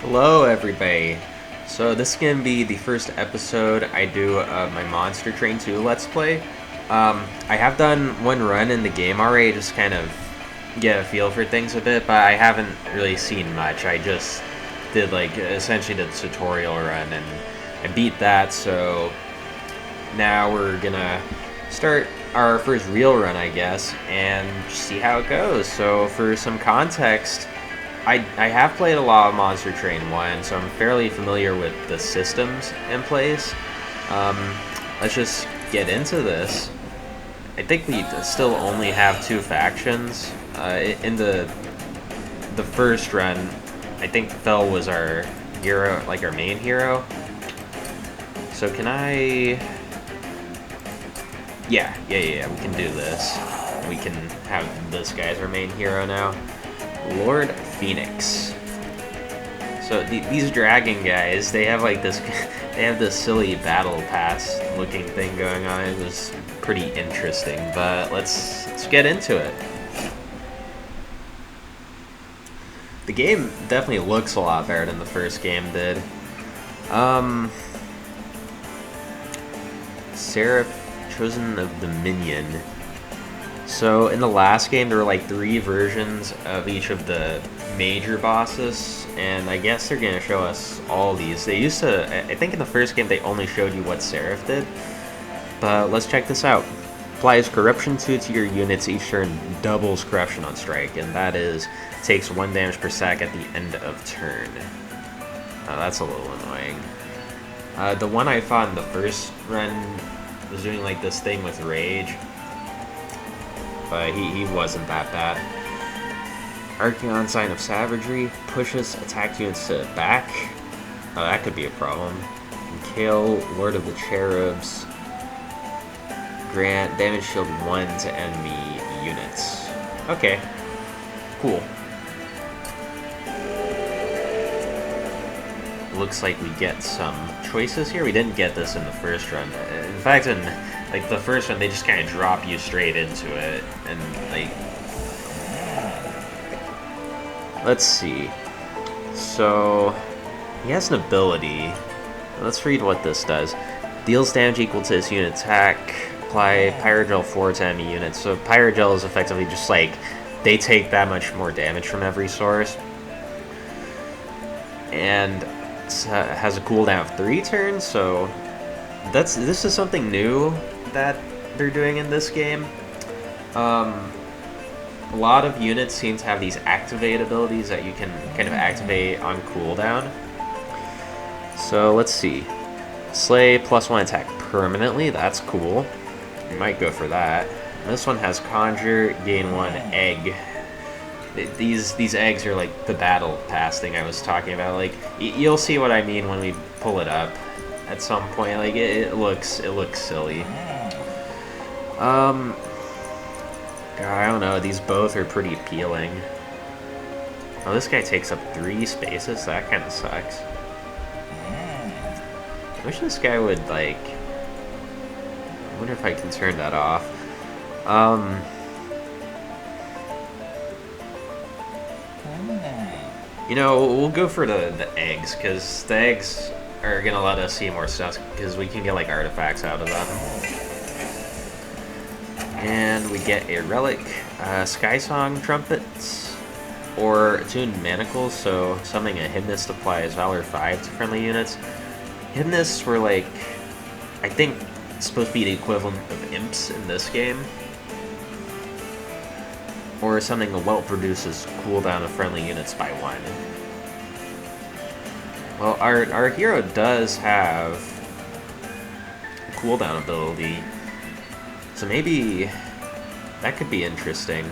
Hello, everybody. So this is gonna be the first episode I do of my Monster Train 2 Let's Play. I have done one run in the game already, just kind of get a feel for things a bit, but I haven't really seen much. I just did essentially the tutorial run, and I beat that. So now we're gonna start our first real run, I guess, and see how it goes. So for some context. I have played a lot of Monster Train 1, so I'm fairly familiar with the systems in place. Let's just get into this. I think we still only have two factions. In the first run, I think Fel was our hero, like our main hero. So can I... Yeah, we can do this. We can have this guy as our main hero now. Lord Phoenix. So these dragon guys, they have like this, they have this silly battle pass looking thing going on. It was pretty interesting, but let's get into it. The game definitely looks a lot better than the first game did. Seraph, Chosen of Dominion. So in the last game, there were like 3 versions of each of the major bosses, and I guess they're gonna show us all these. They used to, I think in the first game they only showed you what Seraph did, but let's check this out. Applies Corruption 2 to your units each turn, doubles Corruption on strike, and that is, takes 1 damage per sec at the end of turn. That's a little annoying. The one I fought in the first run was doing like this thing with Rage, but he wasn't that bad. Archeon, Sign of Savagery, pushes attack units to back. Oh, that could be a problem. And Kale, Lord of the Cherubs, grant damage shield 1 to enemy units. Okay, cool. Looks like we get some choices here. We didn't get this in the first run. In fact, in like the first one, they just kind of drop you straight into it, and like, let's see. So he has an ability. Let's read what this does. Deals damage equal to his unit attack. Apply Pyrogel 4 to enemy units. So Pyrogel is effectively just like they take that much more damage from every source, and has a cooldown of 3 turns. So this is something new that they're doing in this game. A lot of units seem to have these activate abilities that you can kind of activate on cooldown. So let's see. Slay +1 attack permanently. That's cool. You might go for that. This one has Conjure, gain 1 egg. These eggs are like the battle pass thing I was talking about. Like you'll see what I mean when we pull it up at some point. Like it looks silly. God, I don't know. These both are pretty appealing. Oh, this guy takes up 3 spaces. That kind of sucks. I wish this guy would like. I wonder if I can turn that off. You know, we'll go for the eggs, because the eggs are going to let us see more stuff, because we can get, like, artifacts out of them. And we get a relic, Sky Song Trumpets, or Attuned Manacles, so something a Hymnist applies Valor 5 to friendly units. Hymnists were, like, I think, supposed to be the equivalent of imps in this game. Or something a whelp reduces cooldown of friendly units by 1. Well, our hero does have a cooldown ability, so maybe that could be interesting.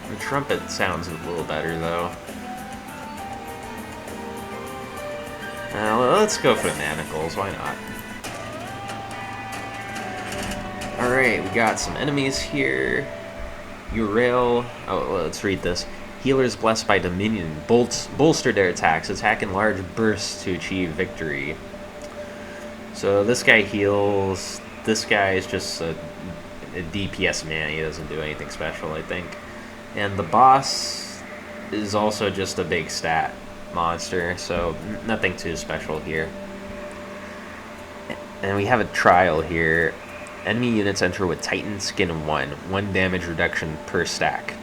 The trumpet sounds a little better, though. Let's go for the manacles, why not? Alright, we got some enemies here. Urail. Oh, let's read this. Healers blessed by Dominion bolster their attacks, attack in large bursts to achieve victory. So this guy heals. This guy is just a DPS man. He doesn't do anything special, I think. And the boss is also just a big stat monster, so nothing too special here. And we have a trial here. Enemy units enter with Titan Skin 1 damage reduction per stack.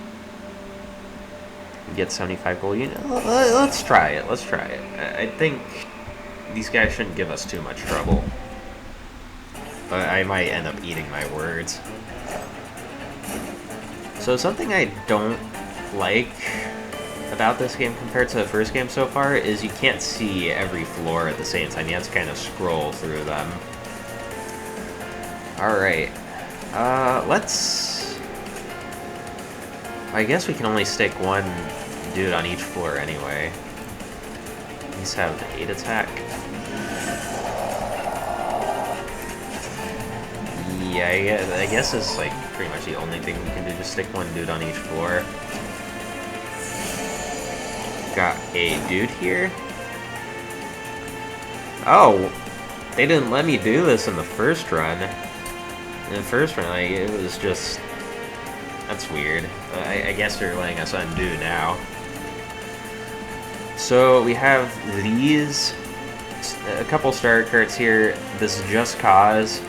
Get 75 gold unit. Let's try it. I think these guys shouldn't give us too much trouble, but I might end up eating my words. So something I don't like about this game compared to the first game so far is you can't see every floor at the same time. You have to kind of scroll through them. Alright. Let's... I guess we can only stick one dude on each floor anyway. These have 8 attack. Yeah, I guess it's like pretty much the only thing we can do. Just stick one dude on each floor. Got a dude here. Oh, they didn't let me do this in the first run. In the first run, like, it was just... That's weird. I guess they're letting us undo now. So we have these, a couple starter cards here. This Just Cause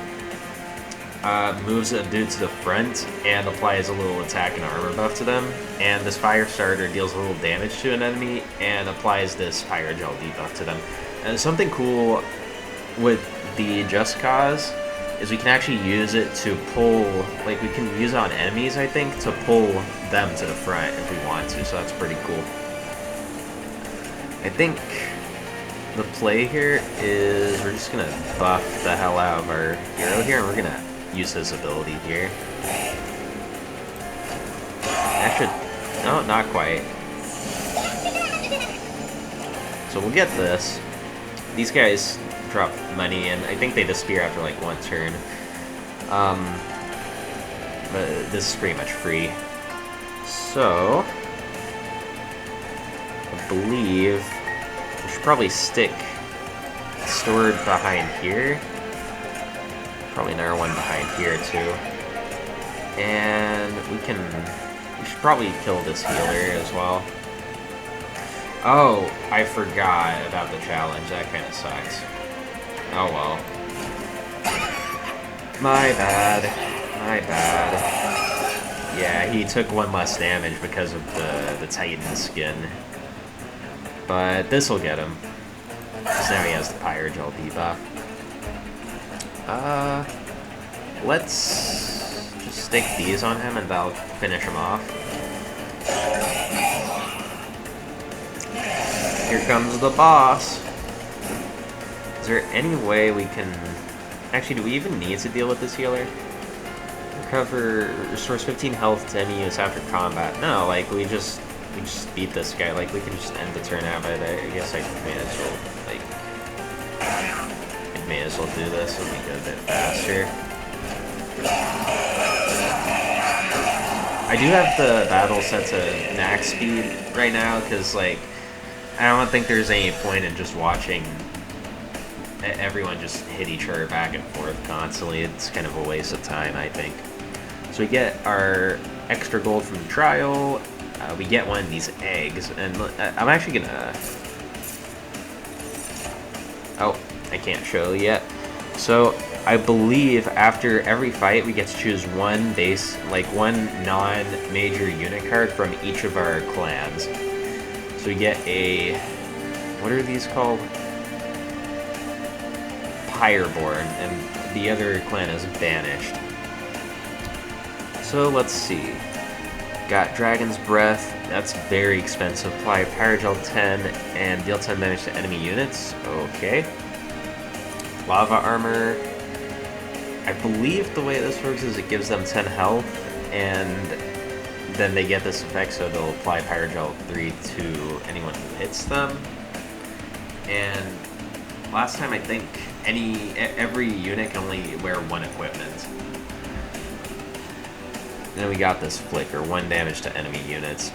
moves a dude to the front and applies a little attack and armor buff to them. And this Fire Starter deals a little damage to an enemy and applies this Fire Gel debuff to them. And something cool with the Just Cause is we can actually use it to pull, like we can use it on enemies, I think, to pull them to the front if we want to, so that's pretty cool. I think the play here is we're just gonna buff the hell out of our hero here, and we're gonna use his ability here. Actually, no, not quite. So we'll get this. These guys drop money, and I think they disappear after like one turn. But this is pretty much free. So I believe we should probably stick stored behind here. Probably another one behind here too. And we should probably kill this healer as well. Oh, I forgot about the challenge. That kind of sucks. Oh well. My bad. Yeah, he took one less damage because of the Titan skin. But this will get him. Because now he has the Fire Gel debuff. Let's just stick these on him and that'll finish him off. Here comes the boss. Is there any way we can... Actually, do we even need to deal with this healer? Restores 15 health to any use after combat. No, like, we just beat this guy. Like, we can just end the turn out, but I guess I may as well, like... I may as well do this so we go a bit faster. I do have the battle set to max speed right now, because, like, I don't think there's any point in just watching everyone just hit each other back and forth constantly. It's kind of a waste of time, I think. So we get our extra gold from the trial. We get one of these eggs, and I'm actually gonna... Oh, I can't show yet. So I believe after every fight we get to choose one base, like one non-major unit card from each of our clans. So we get a... What are these called? Pyreborn, and the other clan is banished. So let's see. Got Dragon's Breath, that's very expensive. Apply Fire Gel 10 and deal 10 damage to enemy units. Okay. Lava Armor. I believe the way this works is it gives them 10 health, and then they get this effect, so they'll apply Fire Gel 3 to anyone who hits them. And last time I think every unit can only wear one equipment. Then we got this Flicker, 1 damage to enemy units.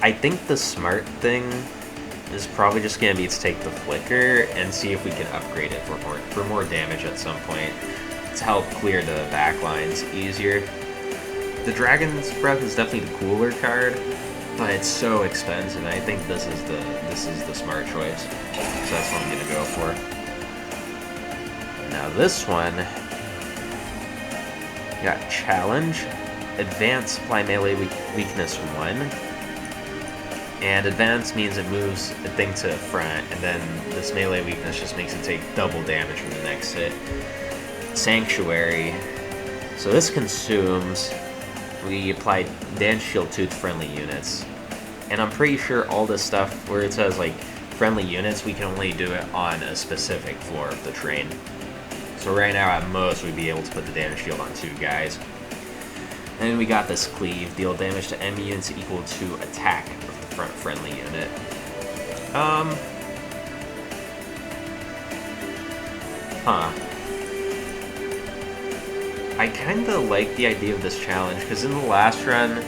I think the smart thing is probably just going to be to take the Flicker and see if we can upgrade it for more damage at some point to help clear the backlines easier. The Dragon's Breath is definitely the cooler card, but it's so expensive. I think this is the smart choice, so that's what I'm gonna go for. Now this one, you got challenge, advance, apply melee weakness 1, and advance means it moves a thing to the front, and then this melee weakness just makes it take double damage from the next hit. Sanctuary, so this consumes. We apply dance shield to friendly units, and I'm pretty sure all this stuff where it says like friendly units, we can only do it on a specific floor of the train. So right now at most we'd be able to put the damage shield on 2 guys. And then we got this cleave, deal damage to enemy units equal to attack of the front friendly unit. I kinda like the idea of this challenge, because in the last run,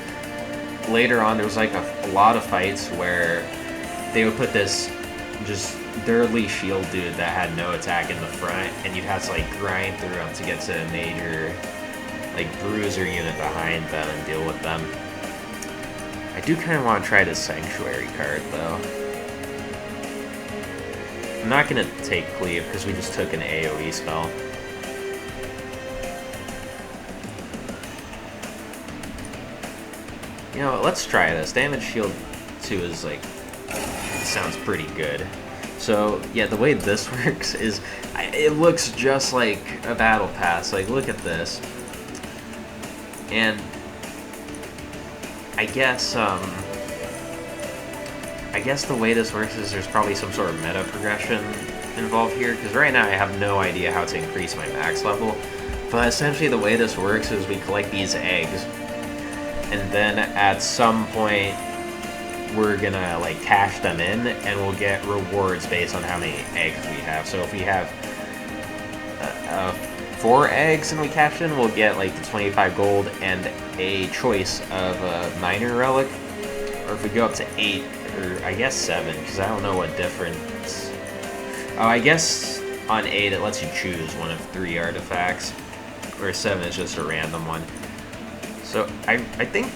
later on, there was like a lot of fights where they would put this just dirtly shield dude that had no attack in the front, and you'd have to like grind through them to get to a major like bruiser unit behind them and deal with them. I do kind of want to try this Sanctuary card though. I'm not going to take Cleave because we just took an AoE spell. You know, let's try this. Damage shield 2 is like, sounds pretty good. So yeah, the way this works is, it looks just like a battle pass. Like, look at this. And I guess the way this works is there's probably some sort of meta progression involved here, because right now I have no idea how to increase my max level. But essentially the way this works is we collect these eggs, and then at some point we're gonna like cash them in, and we'll get rewards based on how many eggs we have. So if we have 4 eggs and we cash in, we'll get like the 25 gold and a choice of a minor relic. Or if we go up to 8, or I guess 7, because I don't know what difference. Oh, I guess on 8 it lets you choose one of 3 artifacts, or 7 is just a random one. So I think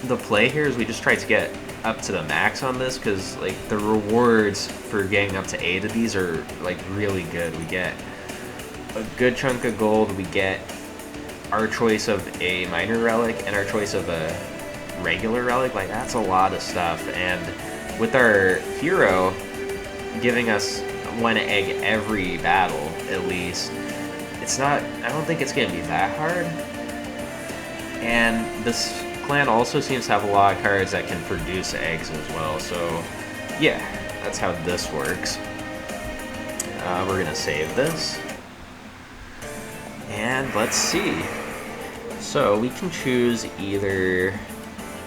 the play here is we just try to get up to the max on this, because like the rewards for getting up to 8 of these are like really good. We get a good chunk of gold, we get our choice of a minor relic, and our choice of a regular relic. Like, that's a lot of stuff. And with our hero giving us 1 egg every battle, at least, it's not, I don't think it's gonna be that hard. And this clan also seems to have a lot of cards that can produce eggs as well, so yeah, that's how this works. We're gonna save this, and let's see. So we can choose either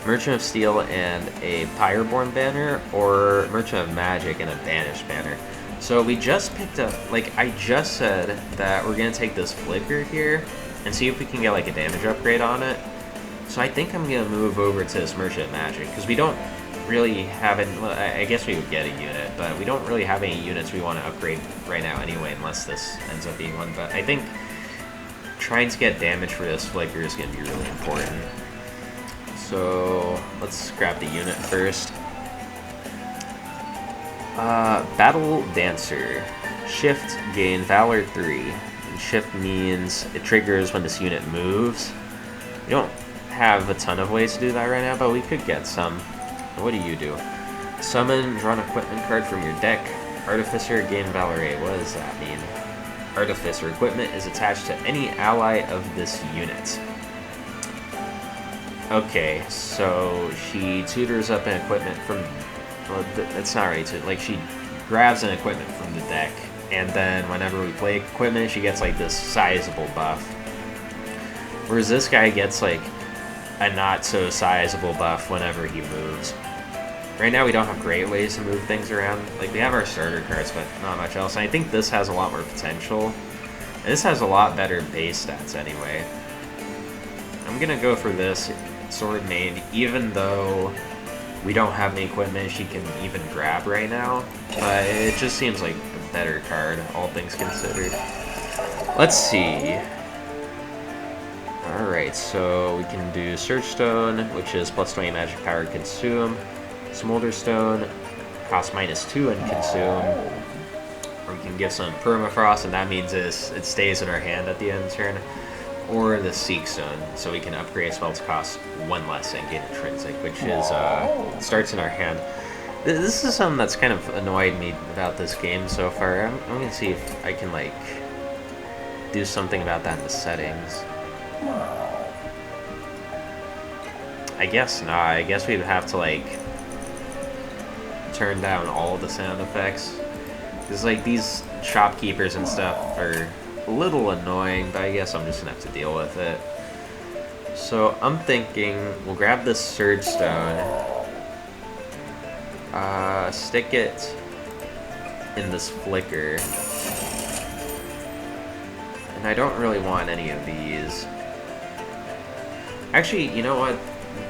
Merchant of Steel and a Pyreborn banner, or Merchant of Magic and a Banished banner. So we just picked up, like I just said, that we're gonna take this Flicker here and see if we can get like a damage upgrade on it. So I think I'm gonna move over to this Merchant of Magic, because we don't really have any, well, I guess we would get a unit, but we don't really have any units we want to upgrade right now anyway, unless this ends up being one. But I think trying to get damage for this Flicker is gonna be really important. So let's grab the unit first. Battle Dancer. Shift, gain Valor 3. And shift means it triggers when this unit moves. We don't have a ton of ways to do that right now, but we could get some. What do you do? Summon, draw an equipment card from your deck. Artificer, gain Valor 8. What does that mean? Artificer equipment is attached to any ally of this unit. Okay, so she tutors up an equipment from, well, that's not right, like she grabs an equipment from the deck, and then whenever we play equipment, she gets like this sizable buff. Whereas this guy gets like a not so sizable buff whenever he moves. Right now we don't have great ways to move things around. Like, we have our starter cards, but not much else. And I think this has a lot more potential. And this has a lot better base stats anyway. I'm gonna go for this Sword Maid, even though we don't have any equipment she can even grab right now. But it just seems like a better card, all things considered. Let's see. Alright, so we can do Surge Stone, which is plus 20 magic power consume. Smolder Stone, cost -2 and consume. Or we can give some Permafrost, and that means it stays in our hand at the end of the turn. Or the Seek Stone, so we can upgrade spells cost 1 less and gain intrinsic, which is starts in our hand. This is something that's kind of annoyed me about this game so far. I'm gonna see if I can like do something about that in the settings. I guess not. I guess we'd have to like turn down all the sound effects. Because like these shopkeepers and stuff are a little annoying, but I guess I'm just gonna have to deal with it. So I'm thinking we'll grab this Surge Stone, stick it in this Flicker, and I don't really want any of these. Actually, you know what?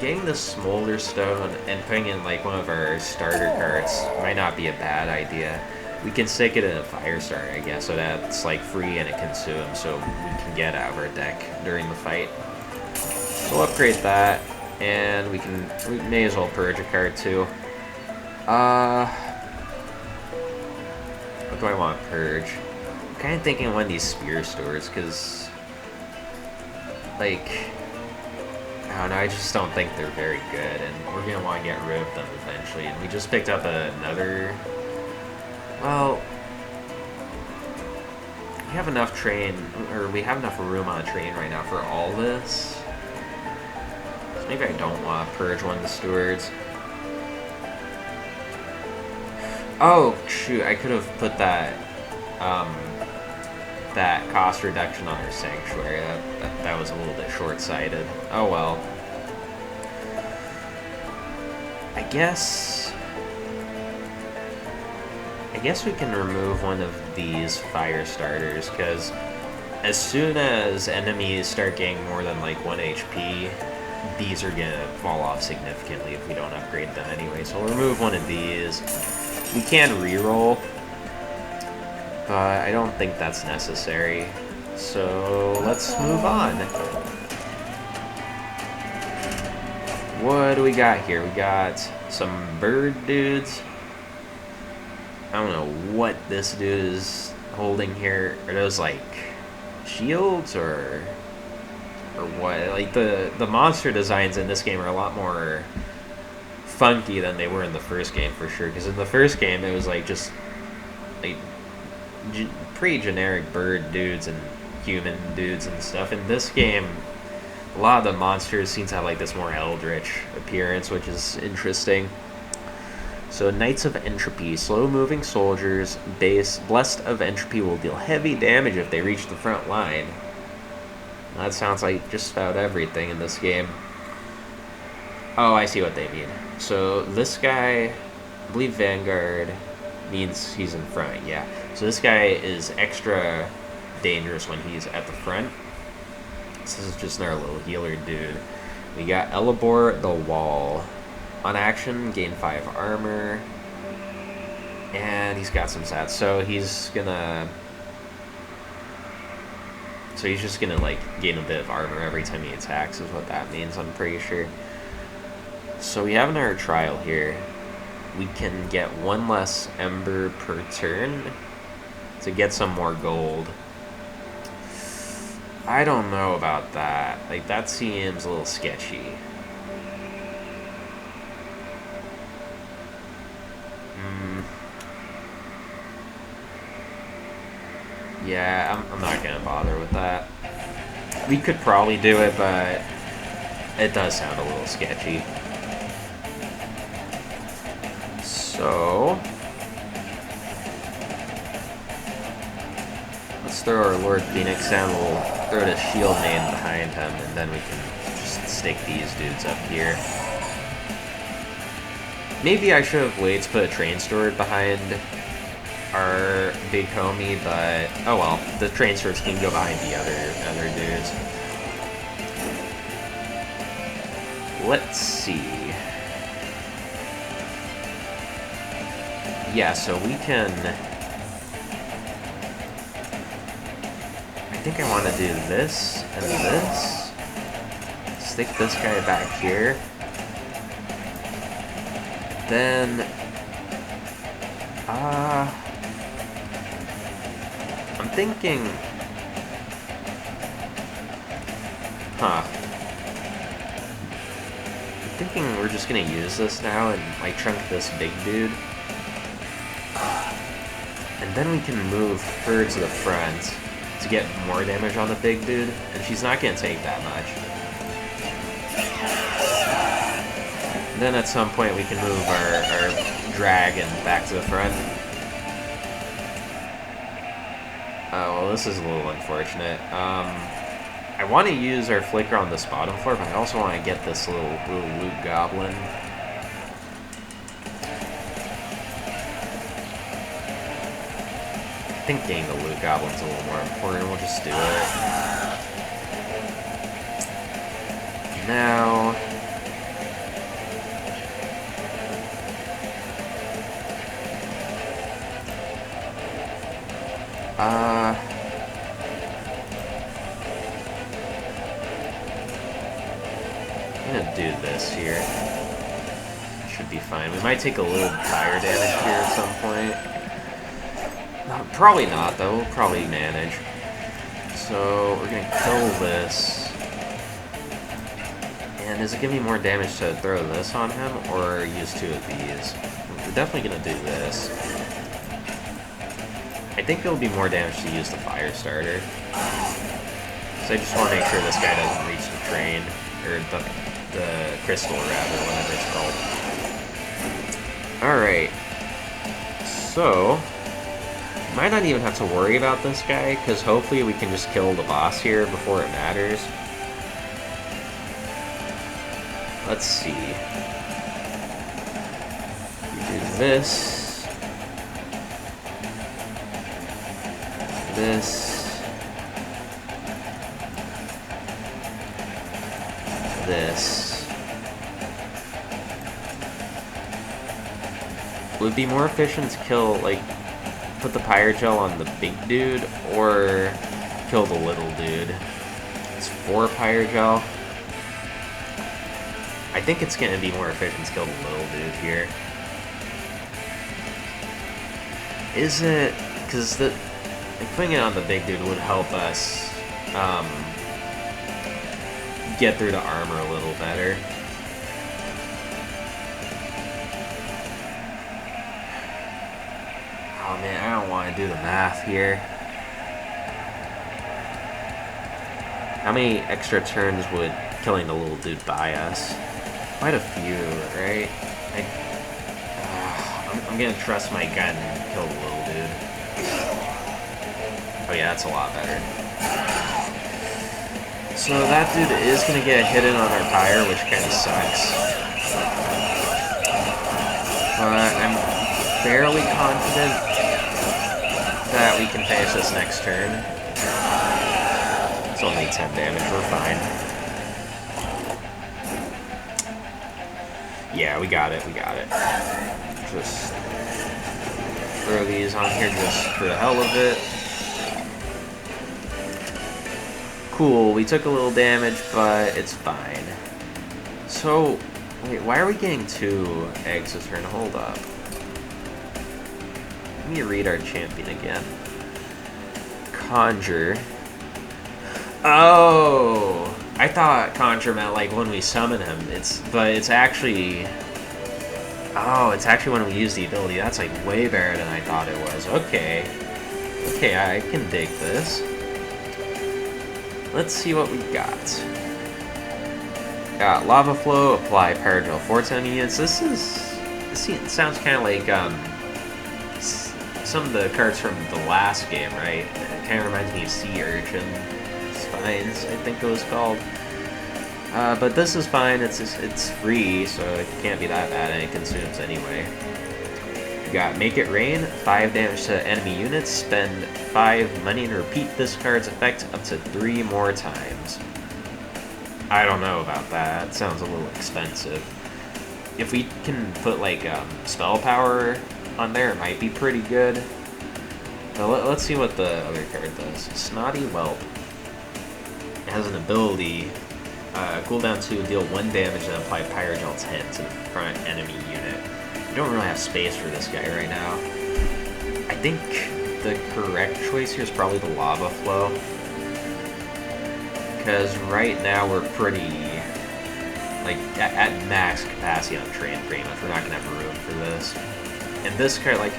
Getting the Smolder Stone and putting in like one of our starter cards might not be a bad idea. We can stick it in a Fire Starter, I guess, so that's like free and it consumes, so we can get out of our deck during the fight. So we'll upgrade that, and we may as well purge a card too. What do I want to purge? I'm kind of thinking one of these Spear Stores, because like, I don't know, I just don't think they're very good, and we're going to want to get rid of them eventually. And we just picked up another... Well, we have enough we have enough room on a train right now for all this. So maybe I don't want to purge one of the stewards. Oh, shoot, I could have put that, that cost reduction on our Sanctuary. That was a little bit short-sighted. Oh well. I guess we can remove one of these Fire Starters, because as soon as enemies start getting more than like 1 HP, these are gonna fall off significantly if we don't upgrade them anyway. So we'll remove one of these. We can reroll, but I don't think that's necessary. So let's move on. What do we got here? We got some bird dudes. I don't know what this dude is holding here. Are those like shields or what? Like the monster designs in this game are a lot more funky than they were in the first game for sure. Because in the first game it was like just like pretty generic bird dudes and human dudes and stuff. In this game, a lot of the monsters seem to have like this more eldritch appearance, which is interesting. So Knights of Entropy, slow-moving soldiers, base, Blessed of Entropy will deal heavy damage if they reach the front line. That sounds like just about everything in this game. Oh, I see what they mean. So this guy, I believe Vanguard means he's in front, yeah. So this guy is extra dangerous when he's at the front. This is just another little healer dude. We got Elabor the Wall. On action, gain 5 armor. And he's got some stats. So he's just gonna like gain a bit of armor every time he attacks is what that means, I'm pretty sure. So we have another trial here. We can get 1 less ember per turn to get some more gold. I don't know about that. Like, that seems a little sketchy. Yeah, I'm not gonna bother with that. We could probably do it, but it does sound a little sketchy. So let's throw our Lord Phoenix down. We'll throw the shield main behind him, and then we can just stick these dudes up here. Maybe I should have waited to put a train steward behind our big homie, but oh well. The train stewards can go behind the other dudes. Let's see. Yeah, so we can... I think I want to do this and this. stick this guy back here. Then, I'm thinking, I'm thinking we're just gonna use this now and like trunk this big dude. And then we can move her to the front to get more damage on the big dude, and she's not gonna take that much. And then at some point we can move our dragon back to the front. Oh, well, this is a little unfortunate. I want to use our flicker on this bottom floor, but I also want to get this little loot goblin. I think getting the loot goblin's a little more important. We'll just do it. Now, I'm gonna do this here. Should be fine. We might take a little fire damage here at some point. No, probably not, though. We'll probably manage. So, we're gonna kill this. And is it giving me more damage to throw this on him, or use 2 of these? We're definitely gonna do this. I think it'll be more damage to use the fire starter. So I just want to make sure this guy doesn't reach the train, or the crystal, rather, whatever it's called. Alright. So, might not even have to worry about this guy, because hopefully we can just kill the boss here before it matters. Let's see. We do this. This. Would be more efficient to kill, like, put the pyre gel on the big dude, or kill the little dude. It's 4 pyre gel. I think it's gonna be more efficient to kill the little dude here. Is it? Because putting it on the big dude would help us get through the armor a little better. Oh man, I don't want to do the math here. How many extra turns would killing the little dude buy us? Quite a few, right? I'm gonna trust my gun and kill the little dude. Oh yeah, that's a lot better. So that dude is going to get hit in on our pyre, which kind of sucks. But I'm fairly confident that we can finish this next turn. It's only 10 damage, we're fine. Yeah, we got it. Just throw these on here just for the hell of it. Cool, we took a little damage, but it's fine. So, wait, why are we getting 2 eggs this turn? Hold up. Let me read our champion again. Conjure. Oh! I thought Conjure meant like when we summon him. But it's actually... Oh, it's actually when we use the ability. That's like way better than I thought it was. Okay. Okay, I can dig this. Let's see what we got. Got Lava Flow, apply Pyregel Force enemy units. This sounds kind of like some of the cards from the last game, right? It kind of reminds me of Sea Urchin Spines, I think it was called. But this is fine. It's free, so it can't be that bad, and it consumes anyway. We got Make It Rain, 5 damage to enemy units, spend 5 money and repeat this card's effect up to 3 more times. I don't know about that. It sounds a little expensive. If we can put like spell power on there, it might be pretty good. But let's see what the other card does. Snotty Whelp. It has an ability Cooldown 2, deal 1 damage and apply Pyrogel 10 to the front enemy unit. We don't really have space for this guy right now. I think the correct choice here is probably the Lava Flow. Because right now we're pretty, like, at max capacity on train pretty much. We're not going to have room for this. And this card, like,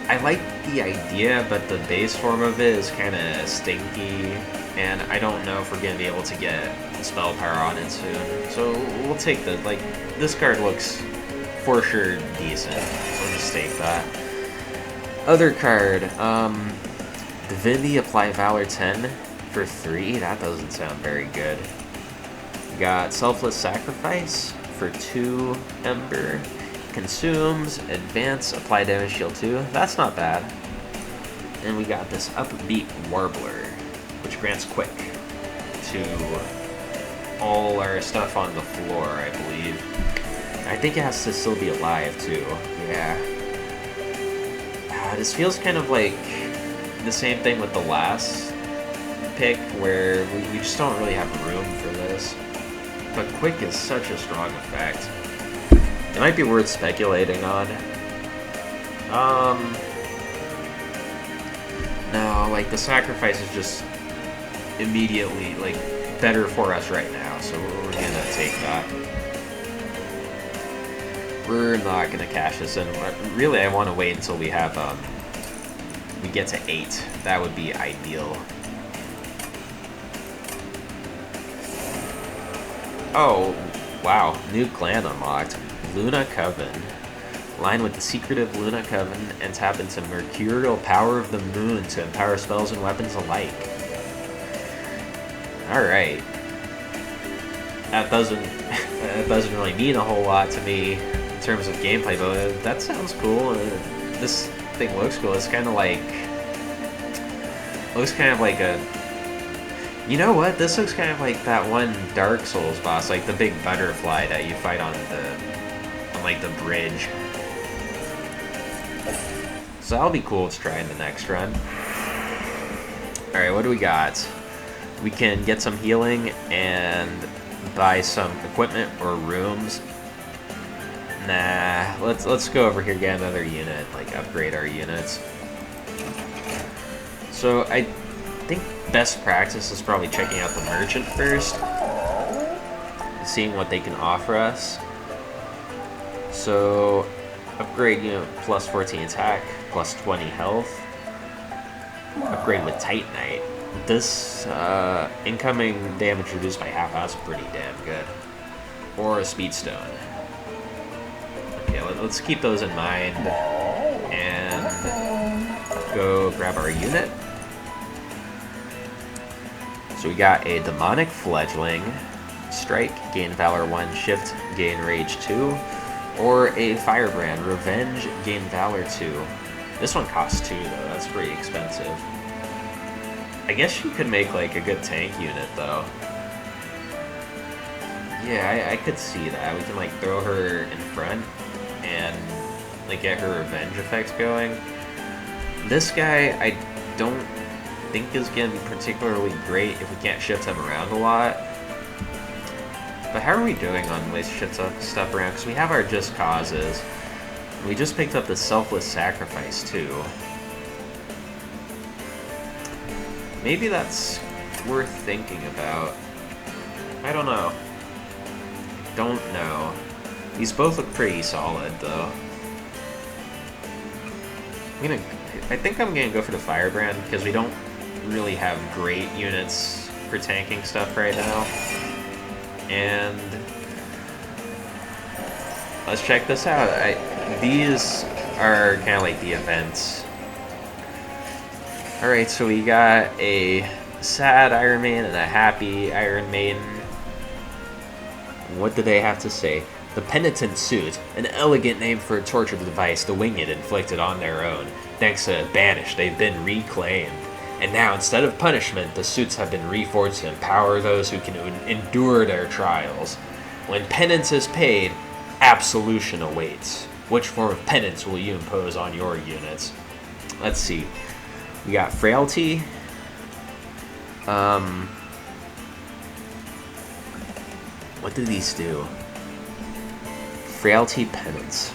I like the idea, but the base form of it is kind of stinky. And I don't know if we're going to be able to get spell power on it soon. So we'll take the, like, this card looks for sure decent. So we'll just take that. Other card, Divinity, apply Valor 10 for 3. That doesn't sound very good. We got Selfless Sacrifice for 2 Ember. Consumes, advance, apply damage, shield 2. That's not bad. And we got this Upbeat Warbler, which grants quick to all our stuff on the floor, I believe. I think it has to still be alive too. Yeah. This feels kind of like the same thing with the last pick, where we just don't really have room for this. But quick is such a strong effect. It might be worth speculating on. No, like, the sacrifice is just immediately, like, better for us right now, so we're gonna take that. We're not gonna cash this in. Really, I want to wait until we have, we get to 8. That would be ideal. Oh, wow. New clan unlocked. Luna Coven. Line with the secretive Luna Coven and tap into Mercurial Power of the Moon to empower spells and weapons alike. Alright. That doesn't really mean a whole lot to me in terms of gameplay, but that sounds cool. This thing looks cool. It's kind of like... looks kind of like a... You know what? This looks kind of like that one Dark Souls boss, like the big butterfly that you fight on like the bridge. So that'll be cool to try in the next run. Alright, what do we got? We can get some healing and buy some equipment or rooms. Nah, let's go over here, get another unit, like upgrade our units. So I think best practice is probably checking out the merchant first, seeing what they can offer us. So upgrade unit plus 14 attack, plus 20 health. Upgrade with Titanite. This incoming damage reduced by half. That's pretty damn good. Or a Speedstone. Okay, let's keep those in mind and go grab our unit. So we got a Demonic Fledgling, Strike, gain Valor 1, Shift, gain Rage 2, or a Firebrand, Revenge, gain Valor 2. This one costs 2 though, that's pretty expensive. I guess you could make like a good tank unit though. Yeah, I could see that. We can like throw her in front and like get her revenge effects going. This guy, I don't think is going to be particularly great if we can't shift him around a lot. But how are we doing on ways to shift stuff around? Because we have our Just Causes. We just picked up the Selfless Sacrifice too. Maybe that's worth thinking about. I don't know. Don't know. These both look pretty solid though. I think I'm gonna go for the Firebrand because we don't really have great units for tanking stuff right now. And let's check this out. These are kind of like the events. Alright, so we got a sad Iron Maiden and a happy Iron Maiden. What do they have to say? The Penitent Suit, an elegant name for a torture device the Winged inflicted on their own. Thanks to Banish, they've been reclaimed. And now, instead of punishment, the suits have been reforged to empower those who can endure their trials. When penance is paid, absolution awaits. Which form of penance will you impose on your units? Let's see. We got Frailty. What do these do? Frailty Penance.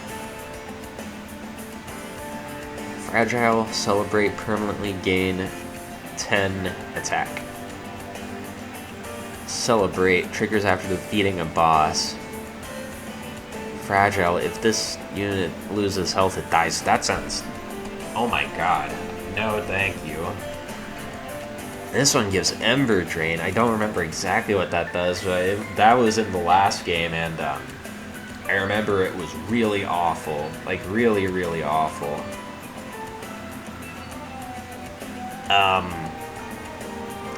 Fragile, celebrate, permanently gain 10 attack. Celebrate, triggers after defeating a boss. Fragile, if this unit loses health, it dies. That sounds... Oh my god. No, thank you. This one gives Ember Drain. I don't remember exactly what that does, but that was in the last game, and I remember it was really awful. Like, really, really awful. At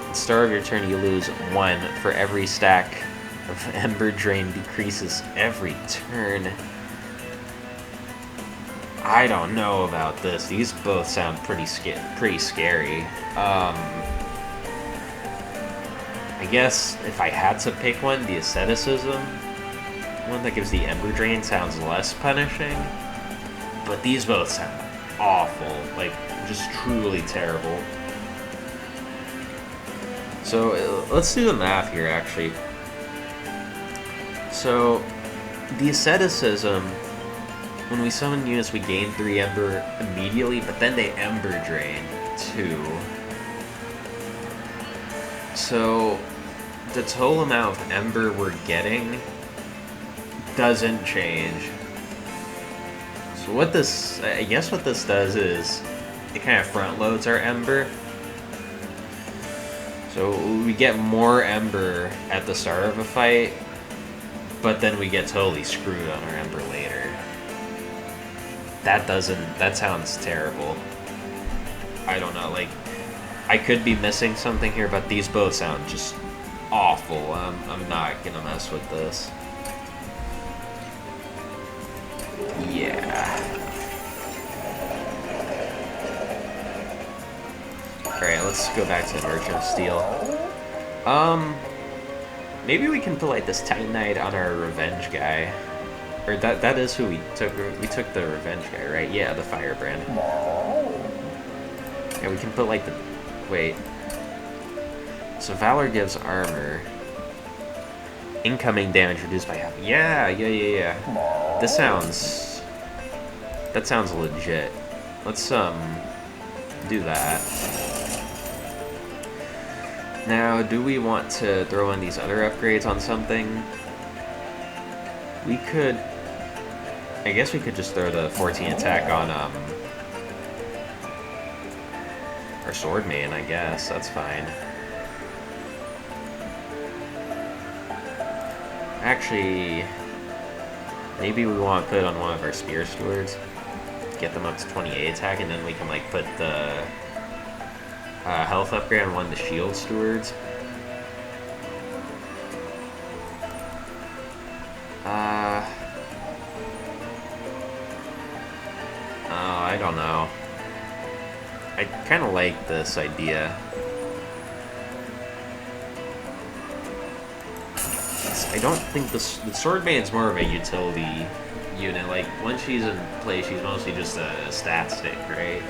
the start of your turn, you lose 1 for every stack of Ember Drain decreases every turn. I don't know about this. These both sound pretty scary. I guess if I had to pick one, the Asceticism one that gives the Ember Drain sounds less punishing. But these both sound awful. Like, just truly terrible. So, let's do the math here, actually. So, the Asceticism, when we summon units, we gain 3 Ember immediately, but then they Ember Drain 2. So, the total amount of Ember we're getting doesn't change. So what this, I guess what this does is, it kind of front loads our Ember. So we get more Ember at the start of a fight, but then we get totally screwed on our Ember later. That sounds terrible. I don't know, like, I could be missing something here, but these both sound just awful. I'm not gonna mess with this. Yeah. Alright, let's go back to the Merchant of Steel. Maybe we can put like this Titanite on our Revenge guy. Or that is who we took. We took the Revenge guy, right? Yeah, the Firebrand. Yeah, we can put like the... Wait. So Valor gives armor. Incoming damage reduced by half. Yeah. This sounds... That sounds legit. Let's, do that. Now, do we want to throw in these other upgrades on something? We could... I guess we could just throw the 14 attack on, our Sword Main, I guess. That's fine. Actually, maybe we want to put it on one of our Spear Stewards. Get them up to 28 attack, and then we can, like, put the health upgrade on one of the Shield Stewards. I don't know. I kind of like this idea. I don't think the Sword Man's more of a utility unit. Like, when she's in play, she's mostly just a stat stick, right?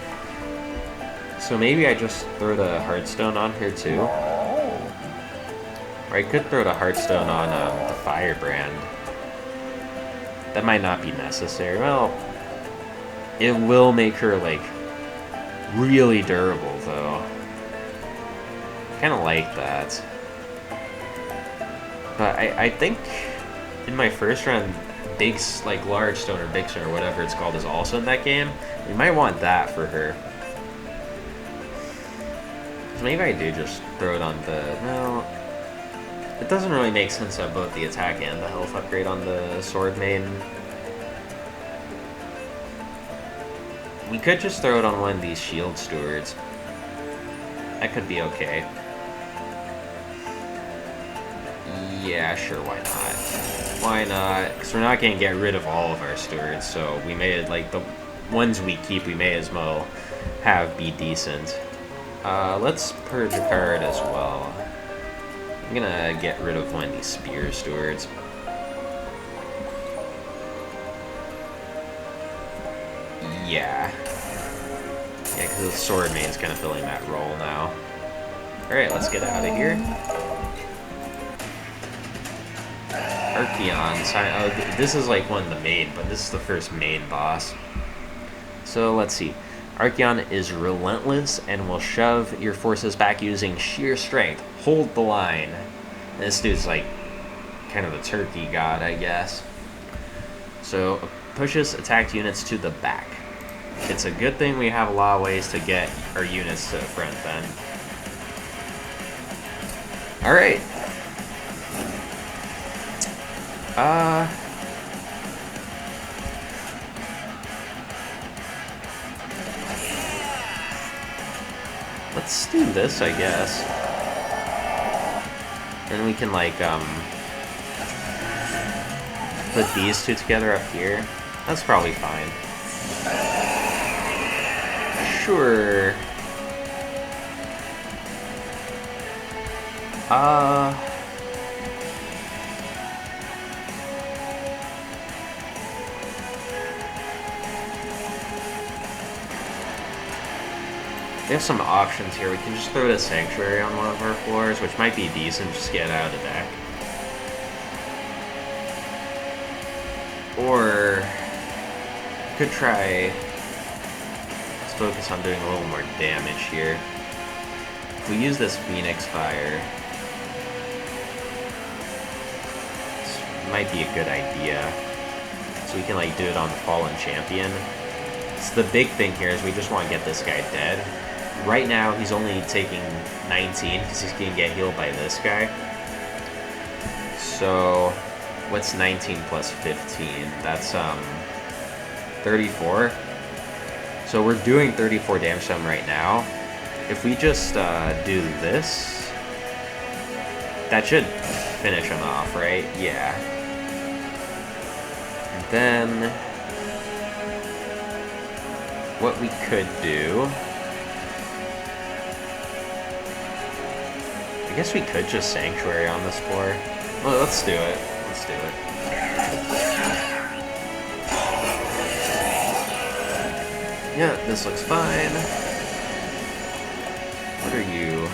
So maybe I just throw the Heartstone on here too. Or I could throw the Heartstone on the Firebrand. That might not be necessary. Well, it will make her, like, really durable, though. Kind of like that. But I think in my first run, like, Large Stone or Big Stone or whatever it's called is also in that game. We might want that for her. So maybe I do just throw it on the... Well, it doesn't really make sense to have both the attack and the health upgrade on the Sword Main. We could just throw it on one of these Shield Stewards. That could be okay. Yeah, sure, why not? Why not? Because we're not going to get rid of all of our stewards, so we may, like, the ones we keep, we may as well have be decent. Let's purge a card as well. I'm gonna get rid of one of these Spear Stewards. Yeah. Yeah, because the Sword Main's kind of filling that role now. Alright, let's get out of here. Archeon. Oh, this is like one of the main, but this is the first main boss. So let's see. Archeon is relentless and will shove your forces back using sheer strength. Hold the line. This dude's like kind of a turkey god, I guess. So pushes attacked units to the back. It's a good thing we have a lot of ways to get our units to the front then. Alright. Let's do this, I guess. Then we can, like, put these two together up here. That's probably fine. Sure. We have some options here. We can just throw the Sanctuary on one of our floors, which might be decent, just get it out of the deck. Or we could try, let's focus on doing a little more damage here. If we use this Phoenix Fire, this might be a good idea. So we can like do it on the Fallen Champion. So the big thing here is we just want to get this guy dead. Right now, he's only taking 19 because he's going to get healed by this guy. So, what's 19 plus 15? That's 34. So we're doing 34 damage to him right now. If we just do this, that should finish him off, right? Yeah. And then, what we could do, I guess we could just Sanctuary on this floor. Well, let's do it. Let's do it. Yeah, this looks fine. What are you?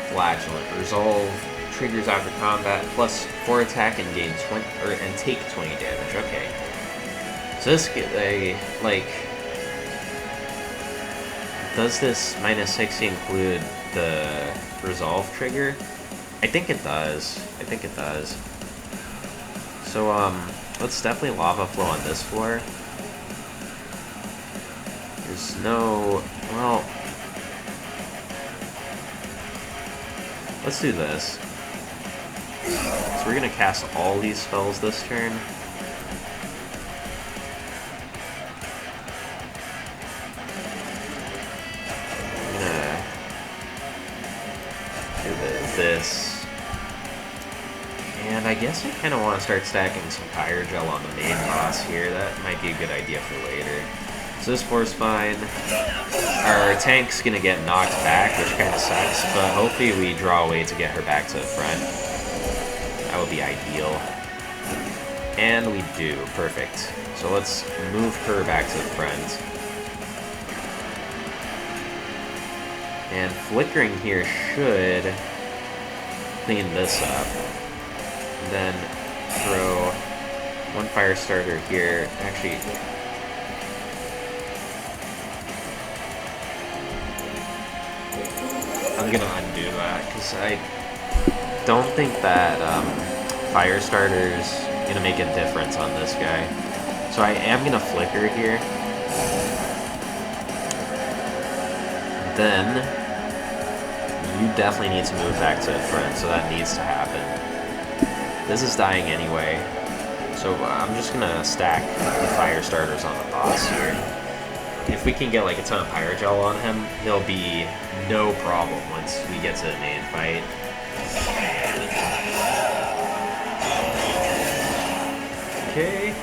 Flagellant. Resolve triggers after combat, plus 4 attack and gain 20 and take 20 damage. Okay. So this like, does this -60 include the Resolve trigger? I think it does. I think it does. So, let's definitely Lava Flow on this floor. There's no... well... let's do this. So we're gonna cast all these spells this turn. This, and I guess I kind of want to start stacking some Pyre Gel on the main boss here. That might be a good idea for later. So this floor's fine. Our tank's gonna get knocked back, which kind of sucks, but hopefully we draw a way to get her back to the front. That would be ideal. And we do. Perfect. So let's move her back to the front. And flickering here should clean this up. And then throw one fire starter here. Actually, I'm gonna undo that because I don't think that fire starter's gonna make a difference on this guy. So I am gonna flicker here. Then you definitely need to move back to the front, so that needs to happen. This is dying anyway, so I'm just gonna stack the fire starters on the boss here. If we can get like a ton of Pyre Gel on him, he'll be no problem once we get to the main fight. Okay.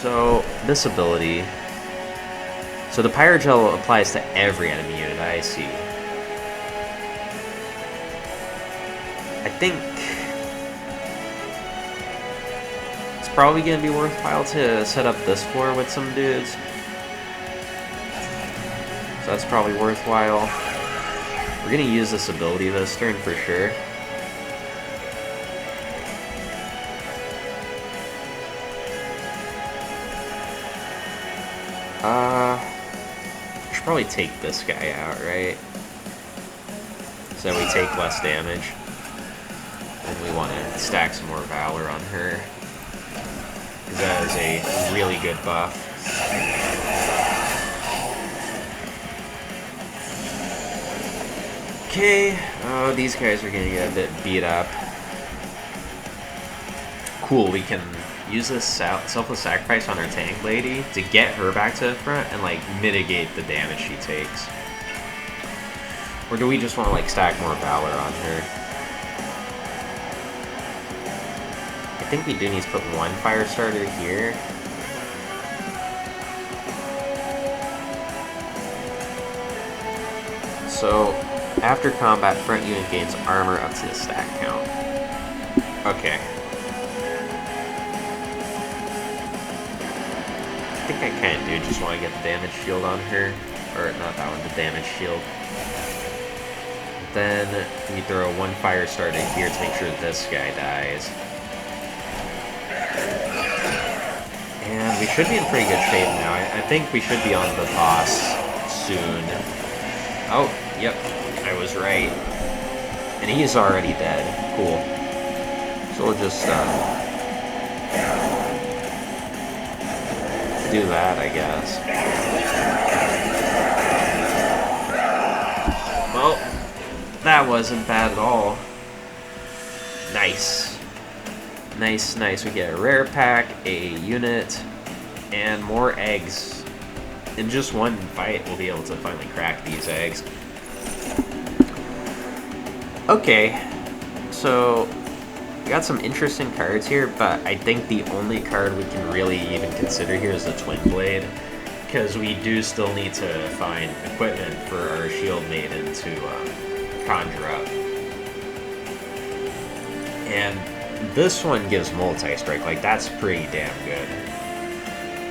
So, this ability... so the Pyre Gel applies to every enemy unit I see. I think it's probably going to be worthwhile to set up this floor with some dudes. So that's probably worthwhile. We're gonna use this ability this turn for sure. I should probably take this guy out, right? So we take less damage. And we want to stack some more Valor on her. Because that is a really good buff. Okay. Oh, these guys are going to get a bit beat up. Cool, we can use this selfless sacrifice on our tank lady to get her back to the front and like mitigate the damage she takes. Or do we just want to like stack more Valor on her? I think we do need to put one fire starter here. So after combat, front unit gains armor up to the stack count. Okay. I think I kind of do just want to get the damage shield on her. Or not that one, the damage shield. Then we throw one fire starter here to make sure this guy dies. And we should be in pretty good shape now. I think we should be on the boss soon. Oh, yep, I was right. And he's already dead. Cool. So we'll just do that, I guess. Well, that wasn't bad at all. Nice. Nice, nice. We get a rare pack, a unit, and more eggs. In just one fight, we'll be able to finally crack these eggs. Okay, so we got some interesting cards here, but I think the only card we can really even consider here is the Twin Blade, because we do still need to find equipment for our Shield Maiden to conjure up. And this one gives multi-strike, like that's pretty damn good.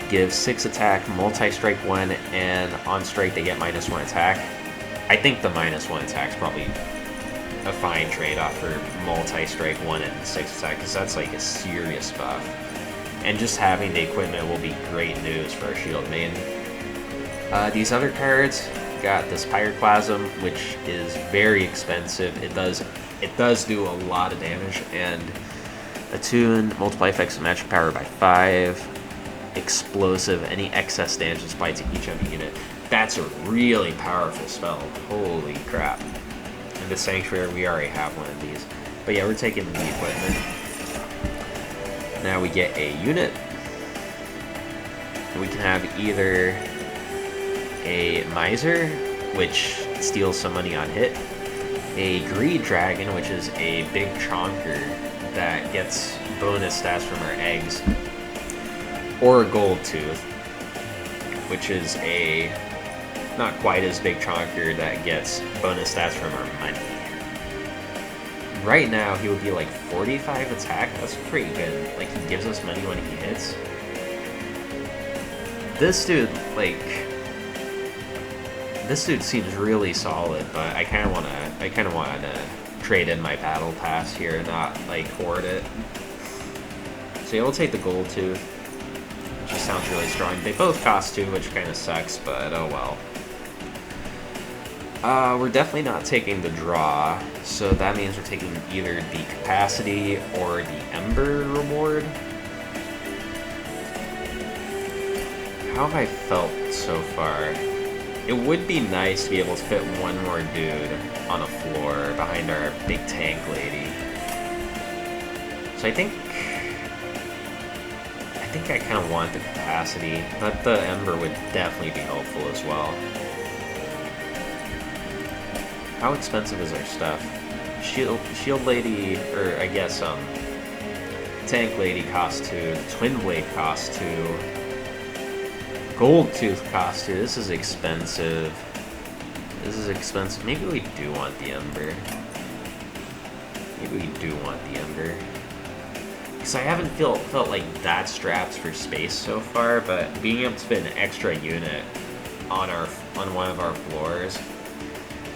Gives 6 attack, multi-strike 1, and on strike they get -1 attack. I think the -1 attack is probably a fine trade-off for multi-strike 1 and 6 attack, because that's like a serious buff. And just having the equipment will be great news for our Shield Maiden. These other cards got this Pyroclasm, which is very expensive. It does do a lot of damage, and attune, multiply effects of magic power by 5, explosive, any excess damage is applied to each enemy unit. That's a really powerful spell. Holy crap. In the Sanctuary, we already have one of these. But yeah, we're taking the equipment. Now we get a unit. And we can have either a Miser, which steals some money on hit, a Greed Dragon, which is a big chonker that gets bonus stats from our eggs, or a Gold Tooth, which is a not quite as big chonker that gets bonus stats from our money. Right now, he would be like 45 attack. That's pretty good. Like, he gives us money when he hits. This dude, like, this dude seems really solid, but I kind of want to trade in my battle pass here and not like hoard it. So yeah, we'll take the Gold Tooth, which just sounds really strong. They both cost 2, which kind of sucks, but oh well. We're definitely not taking the draw, so that means we're taking either the capacity or the Ember reward. How have I felt so far? It would be nice to be able to fit one more dude on a floor behind our big tank lady. So I think I kind of want the capacity, but the Ember would definitely be helpful as well. How expensive is our stuff? Shield Lady, or I guess Tank Lady costs 2, Twin Blade costs 2, Gold Tooth costs 2. This is expensive. This is expensive. Maybe we do want the Ember. Maybe we do want the Ember. Because I haven't felt like that strapped for space so far, but being able to fit an extra unit on one of our floors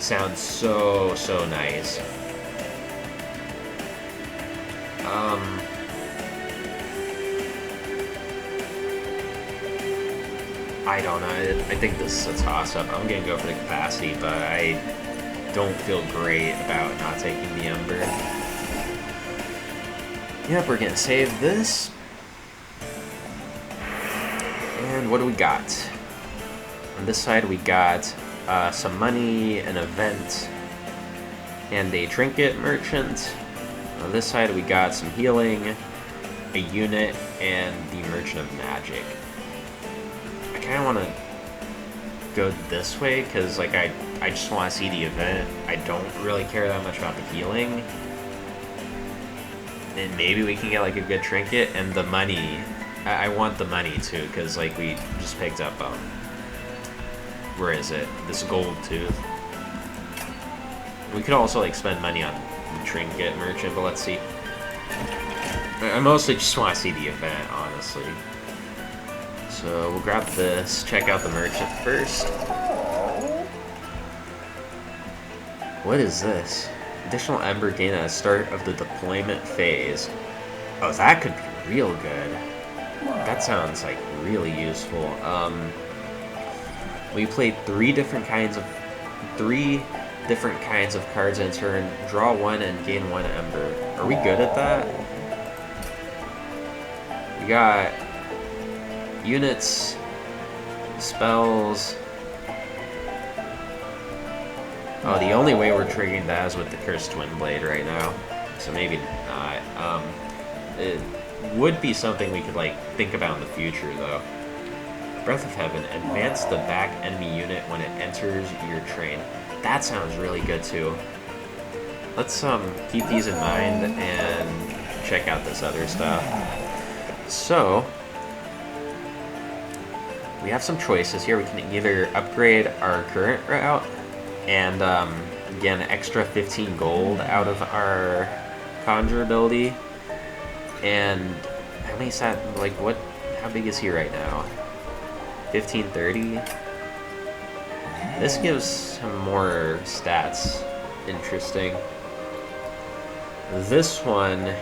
sounds so nice. I don't know. I think this is a toss-up. I'm gonna go for the capacity, but I don't feel great about not taking the Ember. Yep, we're gonna save this. And what do we got? On this side, we got some money, an event, and a trinket merchant. On this side, we got some healing, a unit, and the merchant of magic. I kind of want to go this way because, like, I just want to see the event. I don't really care that much about the healing. And maybe we can get, like, a good trinket and the money. I want the money too, because, like, we just picked up, where is it? This gold tooth. We could also, like, spend money on the trinket merchant, but let's see. I mostly just want to see the event, honestly. So we'll grab this, check out the merchant first. What is this? Additional Ember gain at the start of the deployment phase. Oh, that could be real good. That sounds like really useful. We played three different kinds of cards in turn. Draw one and gain one Ember. Are we good at that? We got units, spells. Oh, the only way we're triggering that is with the Cursed Twin Blade right now. So maybe not. It would be something we could, like, think about in the future, though. Breath of Heaven. Advance the back enemy unit when it enters your train. That sounds really good, too. Let's keep these in mind and check out this other stuff. So, we have some choices here. We can either upgrade our current route and get an extra 15 gold out of our conjure ability. And how many how big is he right now? 1530. This gives some more stats. Interesting. This one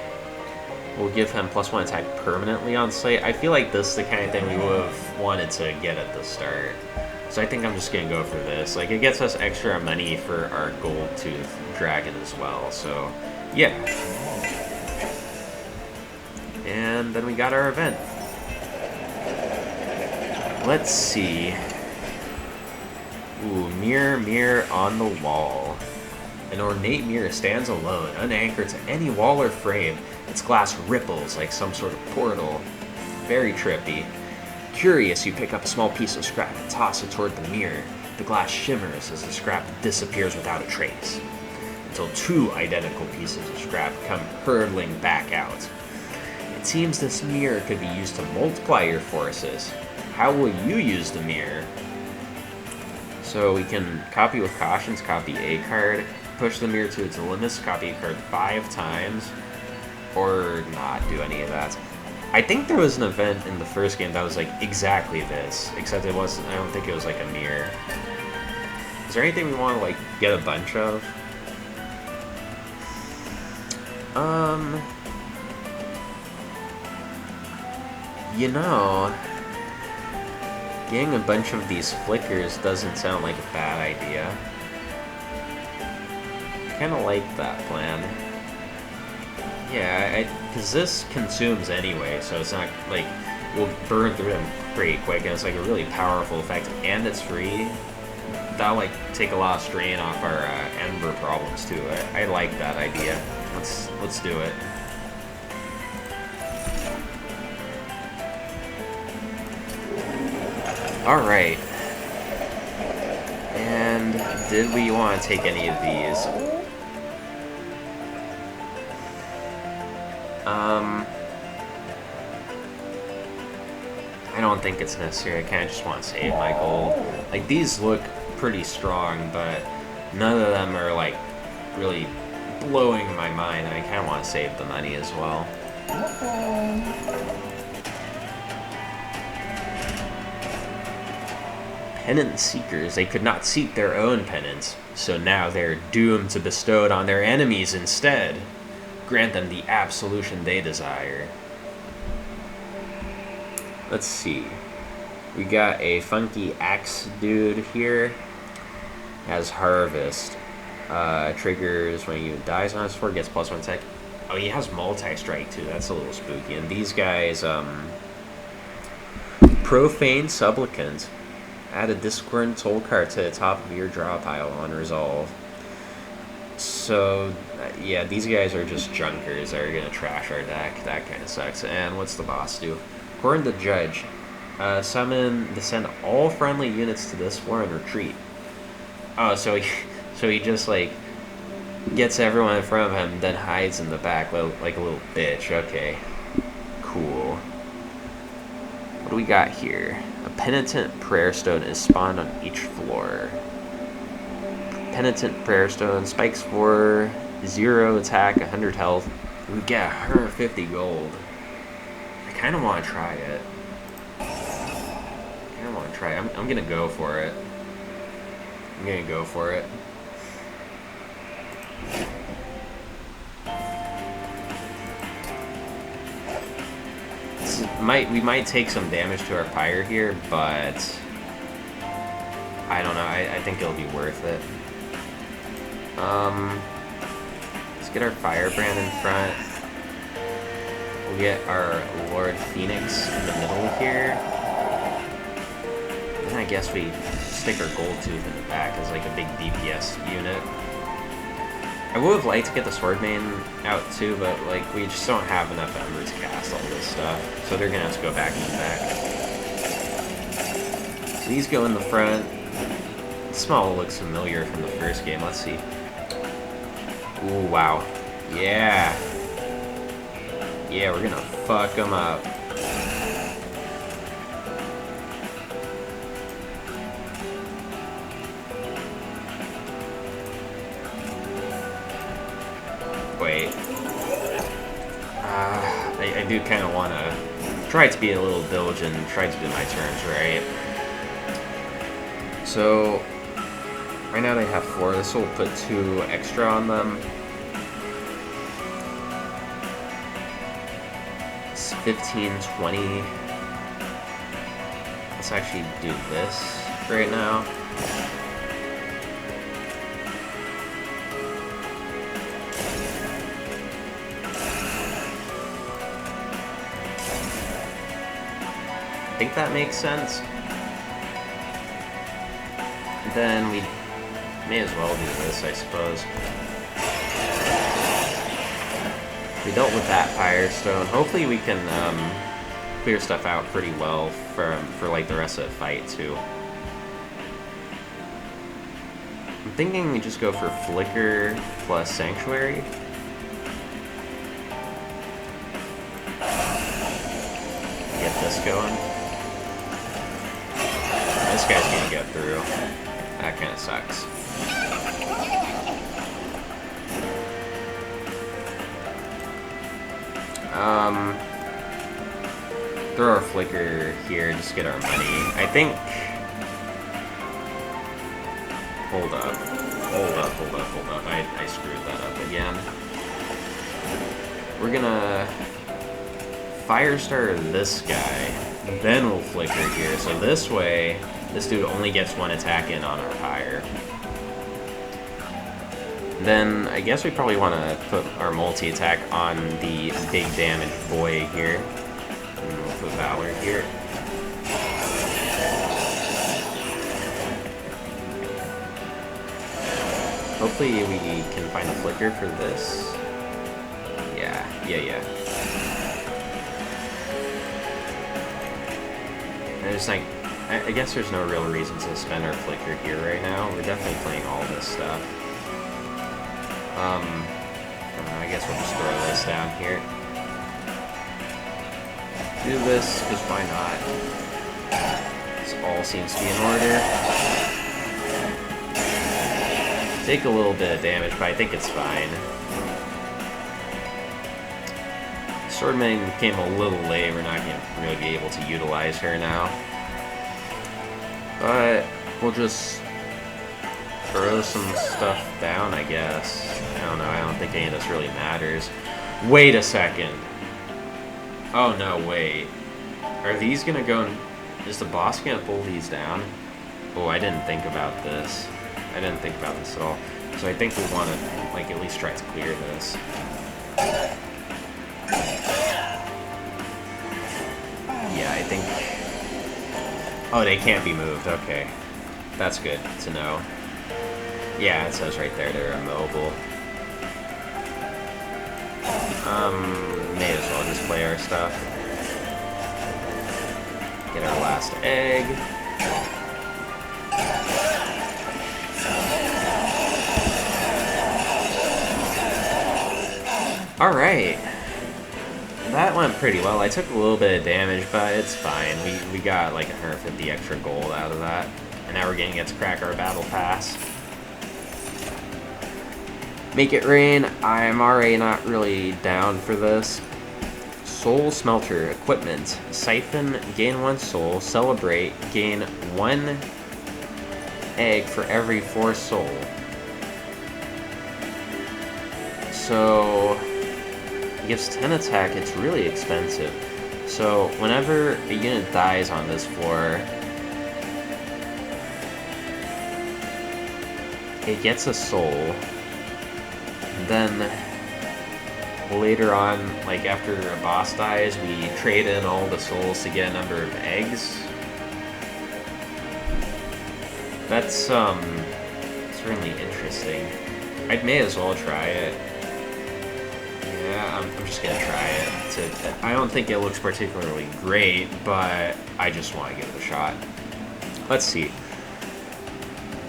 will give him +1 attack permanently on sight. I feel like this is the kind of thing we would have wanted to get at the start. So I think I'm just gonna go for this. Like, it gets us extra money for our gold tooth dragon as well. So yeah. And then we got our event. Let's see. Ooh, mirror on the wall. An ornate mirror stands alone, unanchored to any wall or frame. Its glass ripples like some sort of portal. Very trippy. Curious, you pick up a small piece of scrap and toss it toward the mirror. The glass shimmers as the scrap disappears without a trace, until two identical pieces of scrap come hurtling back out. It seems this mirror could be used to multiply your forces. How will you use the mirror? So we can copy with cautions, copy a card, push the mirror to its limits, copy a card 5 times, or not do any of that. I think there was an event in the first game that was like exactly this, except it wasn't. I don't think it was like a mirror. Is there anything we want to like get a bunch of? You know, getting a bunch of these flickers doesn't sound like a bad idea. I kind of like that plan. Yeah, because this consumes anyway, so it's not like we'll burn through them pretty quick, and it's like a really powerful effect, and it's free. That'll like take a lot of strain off our Ember problems too. I like that idea. Let's do it. All right. And did we want to take any of these? I don't think it's necessary. I kind of just want to save my gold. Like, these look pretty strong, but none of them are like really blowing my mind. I kind of want to save the money as well. Penance seekers. They could not seek their own penance. So now they're doomed to bestow it on their enemies instead. Grant them the absolution they desire. Let's see. We got a funky axe dude here. Has harvest. Triggers when you dies on his sword, gets +1 attack. Oh, he has multi-strike too. That's a little spooky. And these guys, Profane Supplicant. Add a Discord Toll card to the top of your draw pile on resolve. So, yeah, these guys are just junkers that are going to trash our deck. That kind of sucks. And what's the boss do? According to the Judge, descend all friendly units to this floor and retreat. Oh, so he just, like, gets everyone in front of him, then hides in the back like a little bitch. Okay. Cool. What do we got here? A Penitent Prayer Stone is spawned on each floor. Penitent Prayer Stone spikes for 0 attack, 100 health. We get 150 gold. I kind of want to try it. I'm going to go for it. We might take some damage to our pyre here, but I don't know. I think it'll be worth it. Let's get our Firebrand in front. We'll get our Lord Phoenix in the middle here. Then I guess we stick our Gold Tooth in the back as like a big DPS unit. I would have liked to get the Swordmane out too, but like we just don't have enough Ember to cast all this stuff. So they're gonna have to go back in the back. So these go in the front. This model looks familiar from the first game. Let's see. Ooh, wow. Yeah. Yeah, we're gonna fuck them up. Wait. I do kind of want to try to be a little diligent and try to do my turns right. So, right now they have 4. This will put 2 extra on them. It's 15, 20. Let's actually do this right now. I think that makes sense. Then we may as well do this, I suppose. We dealt with that Firestone. Hopefully we can clear stuff out pretty well for like the rest of the fight too. I'm thinking we just go for Flicker plus Sanctuary. Get this going. This guy's gonna get through. That kind of sucks. Throw our Flicker here, just get our money. I think... Hold up. I screwed that up again. We're gonna Firestar this guy, then we'll Flicker here. So this way, this dude only gets 1 attack in on our Pyre. Then I guess we probably want to put our multi-attack on the big damage boy here. And we'll put Valor here. Hopefully we can find a Flicker for this. Yeah. There's like, I guess there's no real reason to spend our Flicker here right now. We're definitely playing all this stuff. I guess we'll just throw this down here. Do this, because why not? This all seems to be in order. Take a little bit of damage, but I think it's fine. Swordman came a little late. We're not going to really be able to utilize her now. But we'll just throw some stuff down, I guess. I don't know, I don't think any of this really matters. Wait a second. Oh no, wait. Are these gonna go and... Is the boss gonna pull these down? Oh, I didn't think about this. I didn't think about this at all. So I think we want to, like, at least try to clear this. Yeah, I think... Oh, they can't be moved. Okay. That's good to know. Yeah, it says right there they're immobile. May as well just play our stuff. Get our last egg. Alright. That went pretty well. I took a little bit of damage, but it's fine. We got like 150 extra gold out of that. And now we're gonna get to crack our battle pass. Make it rain. I'm already not really down for this. Soul Smelter equipment. Siphon, gain 1 soul. Celebrate, gain 1 egg for every 4 soul. So it gives 10 attack. It's really expensive. So whenever a unit dies on this floor, it gets a soul. Then later on, like after a boss dies, we trade in all the souls to get a number of eggs. That's certainly interesting. I may as well try it. Yeah, I'm just gonna try it. I don't think it looks particularly great, but I just want to give it a shot. Let's see.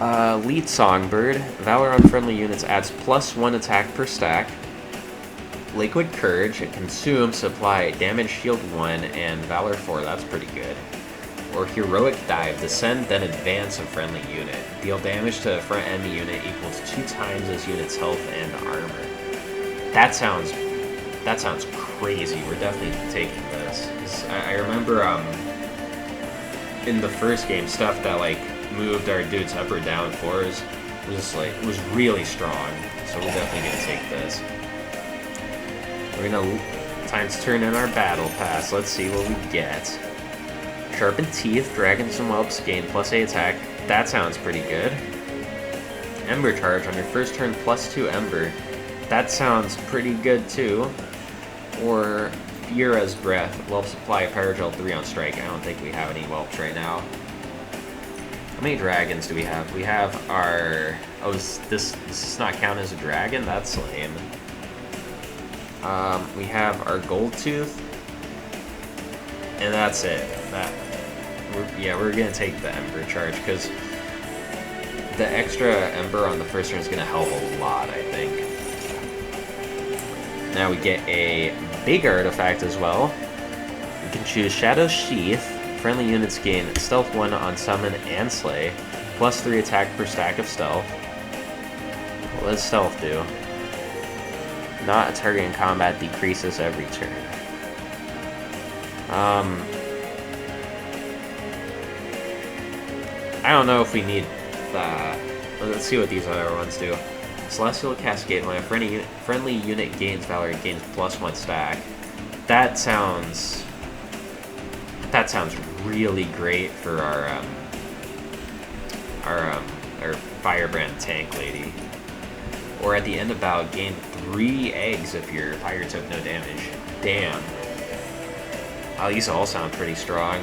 Lead Songbird. Valor on friendly units adds +1 attack per stack. Liquid Courage. It consumes, supply, damage shield 1, and Valor 4. That's pretty good. Or Heroic Dive. Descend, then advance a friendly unit. Deal damage to a front enemy unit equals 2 times this unit's health and armor. That sounds crazy. We're definitely taking this. I remember in the first game, stuff that like moved our dudes up or down floors was really strong. So we're definitely gonna take this. We're gonna time to turn in our battle pass. Let's see what we get. Sharpened Teeth, Dragons and Whelps gain +8 attack. That sounds pretty good. Ember Charge on your first turn, +2 Ember. That sounds pretty good too. Or Fura's Breath, Whelps apply Paragel 3 on strike. I don't think we have any Whelps right now. How many dragons do we have? We have our... Oh, does this not count as a dragon? That's lame. We have our Gold Tooth. And that's it. We're gonna take the Ember Charge, because the extra Ember on the first turn is gonna help a lot, I think. Now we get a big artifact as well. We can choose Shadow Sheath. Friendly units gain Stealth 1 on Summon and Slay, +3 attack per stack of Stealth. What does Stealth do? Not a target in combat, decreases every turn. I don't know if we need that. Let's see what these other ones do. Celestial Cascade. When a friendly unit gains Valor, it gains +1 stack. That sounds really great for our Firebrand tank lady. Or at the end of battle, gain 3 eggs if your fire took no damage. Damn. Oh, these all sound pretty strong.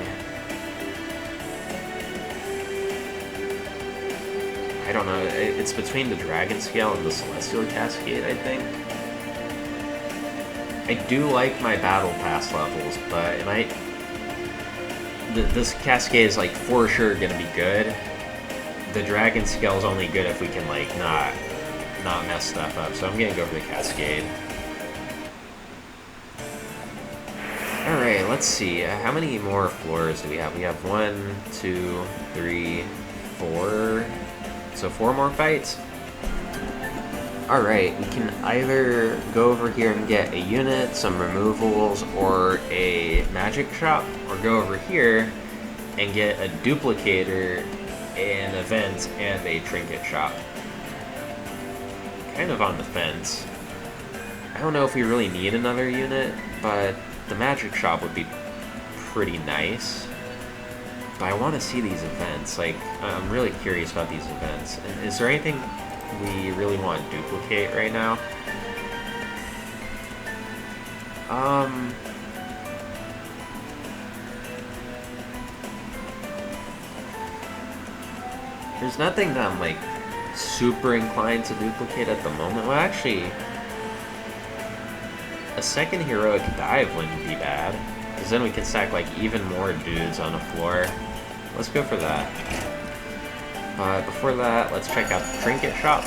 I don't know, it's between the Dragon Scale and the Celestial Cascade, I think. I do like my Battle Pass levels, but it might... This Cascade is, like, for sure gonna be good. The Dragon Scale is only good if we can, like, not mess stuff up, so I'm gonna go for the Cascade. Alright, let's see. How many more floors do we have? We have 1, 2, 3, 4... So 4 more fights? Alright, we can either go over here and get a unit, some removals, or a magic shop, or go over here and get a duplicator, an event, and a trinket shop. kind of on the fence. I don't know if we really need another unit, but the magic shop would be pretty nice. But I want to see these events. Like, I'm really curious about these events. And is there anything we really want to duplicate right now? There's nothing that I'm like super inclined to duplicate at the moment. Well, actually, a second heroic dive wouldn't be bad, because then we could stack like even more dudes on the floor. Let's go for that. But before that, let's check out the trinket shop.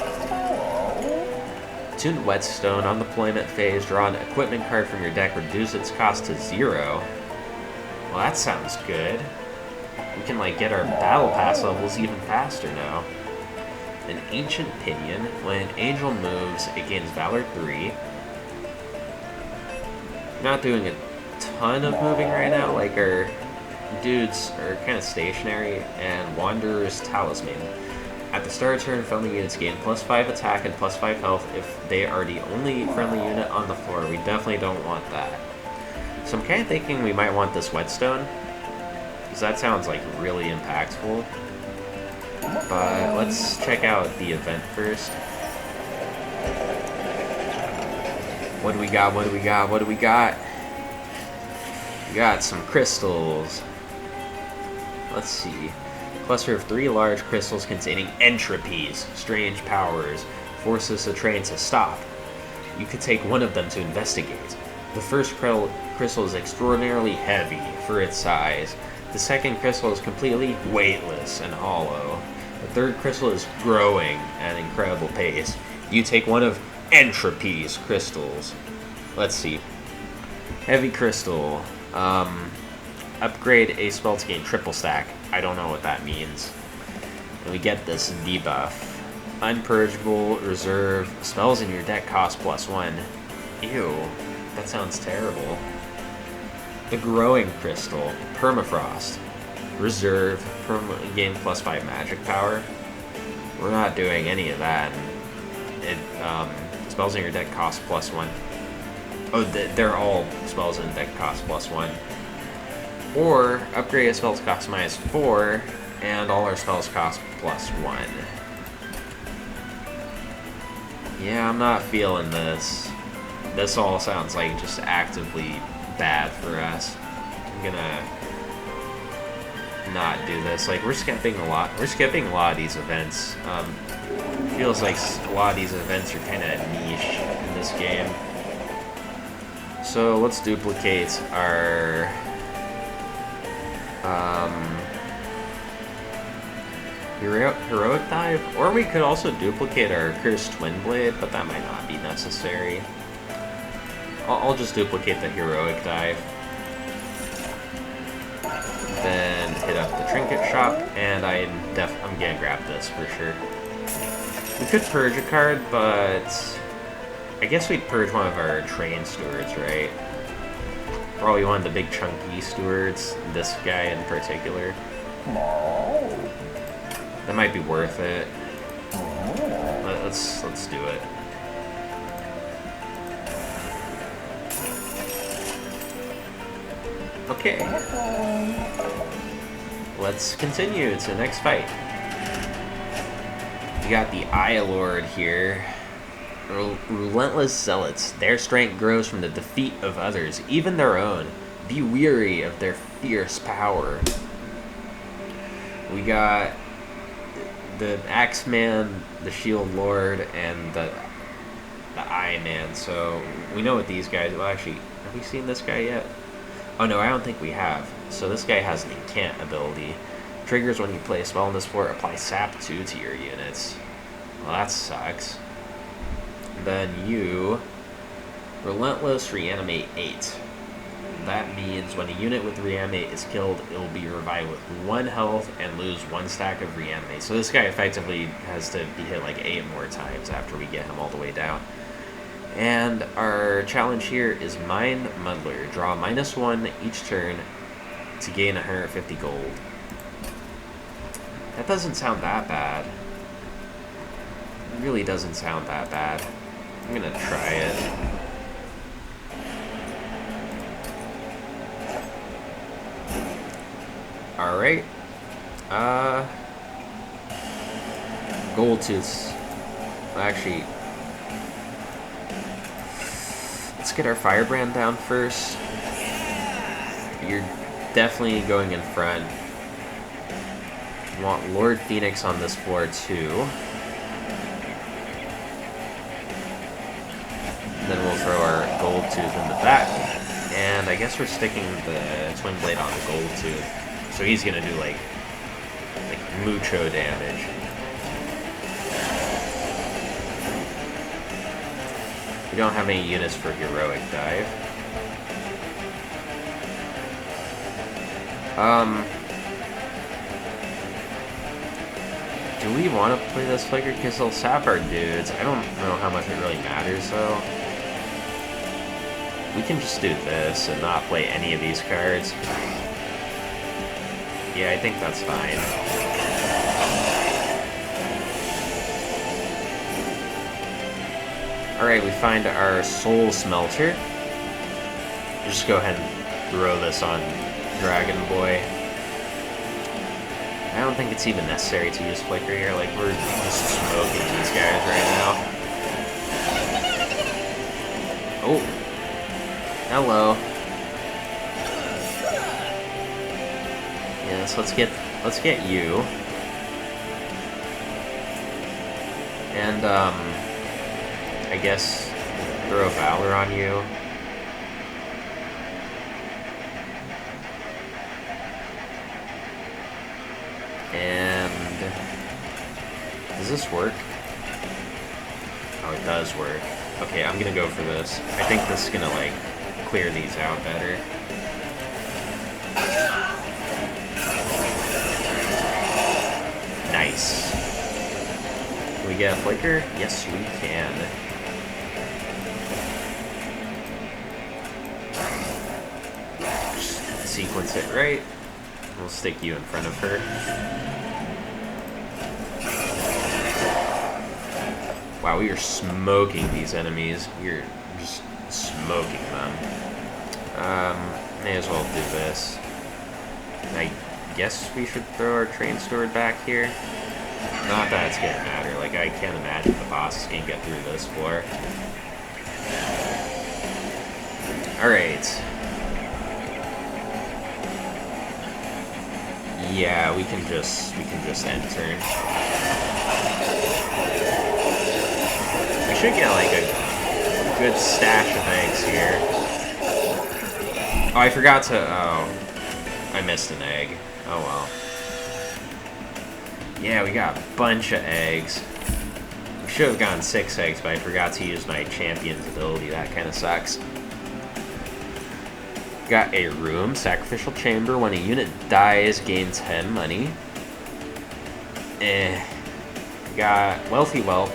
Tuned whetstone on deployment phase. Draw an equipment card from your deck. Reduce its cost to 0. Well, that sounds good. We can like get our battle pass levels even faster now. An ancient pinion. When an angel moves, it gains Valor 3. Not doing a ton of moving right now. Like our dudes are kind of stationary. And Wanderer's Talisman. At the start of turn, friendly units gain +5 attack and +5 health if they are the only friendly unit on the floor. We definitely don't want that. So I'm kind of thinking we might want this whetstone, because that sounds like really impactful. But let's check out the event first. What do we got? What do we got? What do we got? We got some crystals. Let's see. Cluster of 3 large crystals containing entropies, strange powers, forces the train to stop. You could take one of them to investigate. The first crystal is extraordinarily heavy for its size. The second crystal is completely weightless and hollow. The third crystal is growing at an incredible pace. You take one of entropy's crystals. Let's see. Heavy crystal. Upgrade a spell to gain triple stack. I don't know what that means. And we get this debuff. Unpurgeable, reserve. Spells in your deck cost +1. Ew. That sounds terrible. The growing crystal. Permafrost. Reserve. Gain +5 magic power. We're not doing any of that. Spells in your deck cost +1. Oh, they're all spells in the deck cost +1. Or upgrade a spell's cost -4, and all our spells cost +1. Yeah, I'm not feeling this. This all sounds like just actively bad for us. I'm gonna not do this. Like, we're skipping a lot. We're skipping a lot of these events. Feels like a lot of these events are kind of niche in this game. So let's duplicate our heroic dive, or we could also duplicate our cursed twin blade, but that might not be necessary. I'll just duplicate the heroic dive, then hit up the trinket shop, and I'm gonna grab this for sure. We could purge a card, but I guess we'd purge one of our train stewards, right? Probably one of the big chunky stewards, this guy in particular. That might be worth it. Let's do it. Okay. Let's continue to the next fight. We got the Eye Lord here. Relentless zealots. Their strength grows from the defeat of others, even their own. Be weary of their fierce power. We got the Axeman, the Shield Lord, and the Eye Man. So we know what these guys. Well, actually, have we seen this guy yet? Oh no, I don't think we have. So this guy has an incant ability. Triggers when you play a spell on this floor. Apply sap 2 to your units. Well, that sucks. Then you Relentless Reanimate 8. That means when a unit with Reanimate is killed, it will be revived with 1 health and lose 1 stack of Reanimate. So this guy effectively has to be hit like 8 more times after we get him all the way down. And our challenge here is Mind Muddler. Draw -1 each turn to gain 150 gold. That doesn't sound that bad. really doesn't sound that bad. I'm gonna try it. Alright. Gold Tooth. Actually, let's get our Firebrand down first. You're definitely going in front. Want Lord Phoenix on this floor too. And then we'll throw our Gold Tooth in the back. And I guess we're sticking the Twin Blade on the Gold Tooth. So he's gonna do like mucho damage. We don't have any units for Heroic Dive. Do we want to play this Flicker? Because they'll sap our dudes. I don't know how much it really matters, though. We can just do this and not play any of these cards. Yeah, I think that's fine. Alright, we find our Soul Smelter. Just go ahead and throw this on Dragon Boy. I don't think it's even necessary to use Flicker here, like we're just smoking these guys right now. Oh. Hello. Yes, let's get you. And I guess throw Valor on you. And does this work? Oh, it does work. Okay, I'm gonna go for this. I think this is gonna like clear these out better. Nice. Can we get a Flicker? Yes, we can. Just sequence it right. We'll stick you in front of her. Wow, we are smoking these enemies. We're just smoking them. May as well do this. I guess we should throw our Train Steward back here. Not that it's gonna matter. Like, I can't imagine the bosses can get through this floor. Alright. Yeah, we can just end turn. We should get like a good stash of eggs here. Oh, I forgot to. Oh, I missed an egg. Oh well. Yeah, we got a bunch of eggs. We should have gotten 6 eggs, but I forgot to use my champion's ability. That kind of sucks. Got a room, Sacrificial Chamber. When a unit dies, gain 10 money. Got Wealthy Whelp,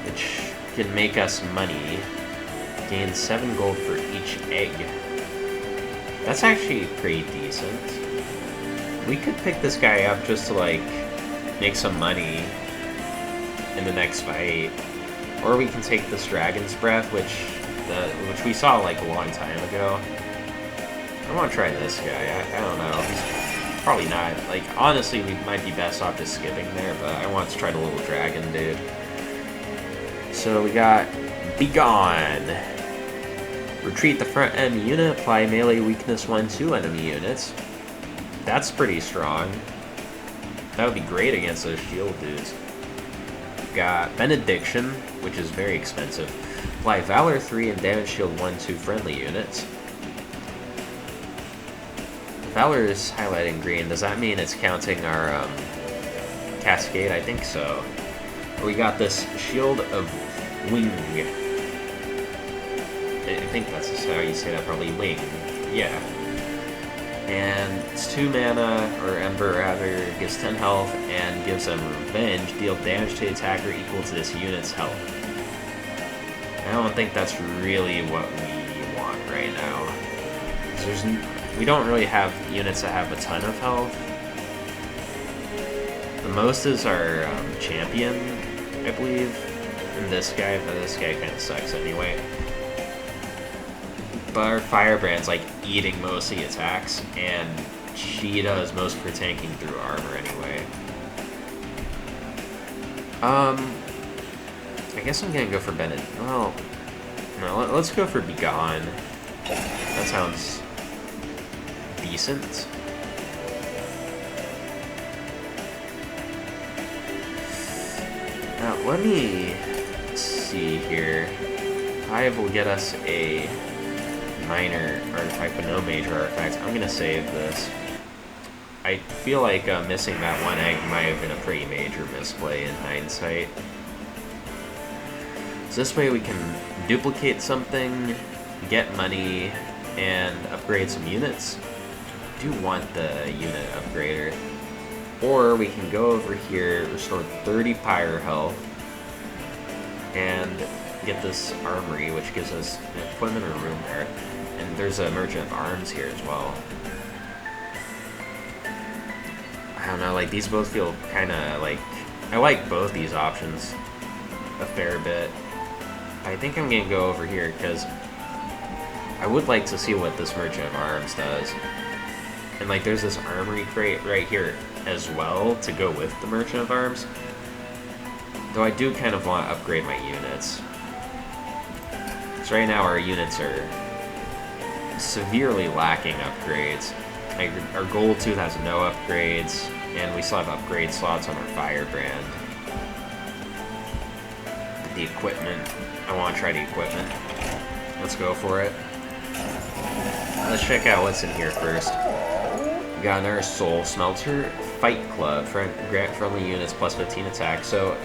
which can make us money. Gain 7 gold for each egg. That's actually pretty decent. We could pick this guy up just to like make some money in the next fight, or we can take this Dragon's Breath, which we saw like a long time ago. I want to try this guy. I don't know. He's probably not. Like, honestly, we might be best off just skipping there, but I want to try the little dragon dude. So we got Begone. Retreat the front enemy unit. Apply melee weakness 1 to enemy units. That's pretty strong. That would be great against those shield dudes. Got Benediction, which is very expensive. Apply Valor 3 and damage shield 1 to friendly units. Valor is highlighted in green. Does that mean it's counting our Cascade? I think so. We got this Shield of Wing. I think that's just how you say that, probably Wing. Yeah. And it's 2 mana, or Ember rather, gives 10 health and gives them Revenge. Deal damage to the attacker equal to this unit's health. I don't think that's really what we want right now. We don't really have units that have a ton of health. The most is our champion, I believe, and this guy, but this guy kind of sucks anyway. But our Firebrand's like eating most of the attacks, and she does most of her tanking through armor anyway. I guess I'm gonna go for Bennett. Well, no, let's go for Begone. That sounds decent. Now, let me see here. Hive will get us a minor artifact, but no major artifacts. I'm gonna save this. I feel like missing that one egg might have been a pretty major misplay in hindsight. So this way we can duplicate something, get money, and upgrade some units. I do want the unit upgrader. Or we can go over here, restore 30 pyre health, and get this armory, which gives us an equipment or room card. And there's a merchant of arms here as well. I don't know, like these both feel kind of like, I like both these options a fair bit. I think I'm gonna go over here because I would like to see what this merchant of arms does. And like there's this armory crate right here as well to go with the merchant of arms. Though I do kind of want to upgrade my units. So right now our units are severely lacking upgrades. Like our gold tooth has no upgrades, and we still have upgrade slots on our Firebrand. The equipment. I want to try the equipment. Let's go for it. Let's check out what's in here first. We got another Soul Smelter, Fight Club, grant friendly units plus 15 attack. So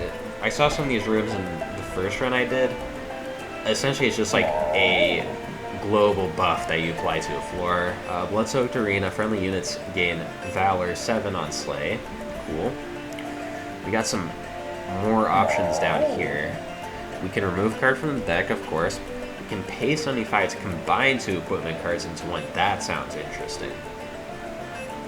I saw some of these rooms in the first run I did. Essentially it's just like a global buff that you apply to a floor. Blood-Soaked Arena, friendly units gain Valor 7 on Slay. Cool. We got some more options down here. We can remove card from the deck, of course. We can pay 75 to combine 2 equipment cards into one. That sounds interesting.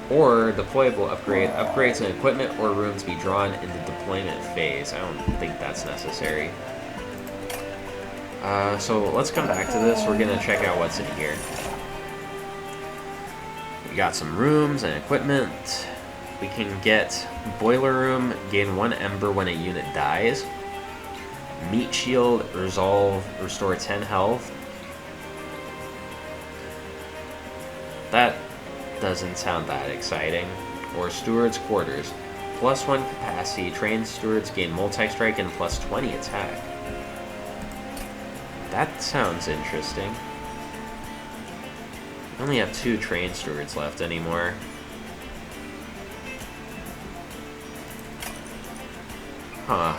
Or deployable upgrade. Upgrades an equipment or room to be drawn in the deployment phase. I don't think that's necessary. So let's come back to this. We're gonna check out what's in here. We got some rooms and equipment. We can get Boiler Room, gain 1 Ember when a unit dies. Meat Shield, Resolve, restore 10 health. That doesn't sound that exciting. Or Steward's Quarters. +1 capacity, trained stewards gain multi-strike and +20 attack. That sounds interesting. I only have 2 trained stewards left anymore. Huh.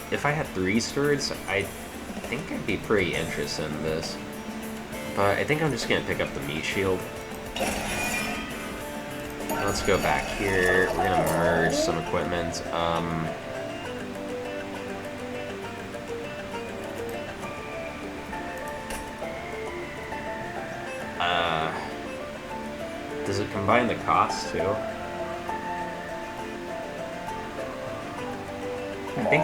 If I had 3 stewards, I think I'd be pretty interested in this. But I think I'm just gonna pick up the Meat Shield. Let's go back here. We're gonna merge some equipment. Does it combine the costs too? I think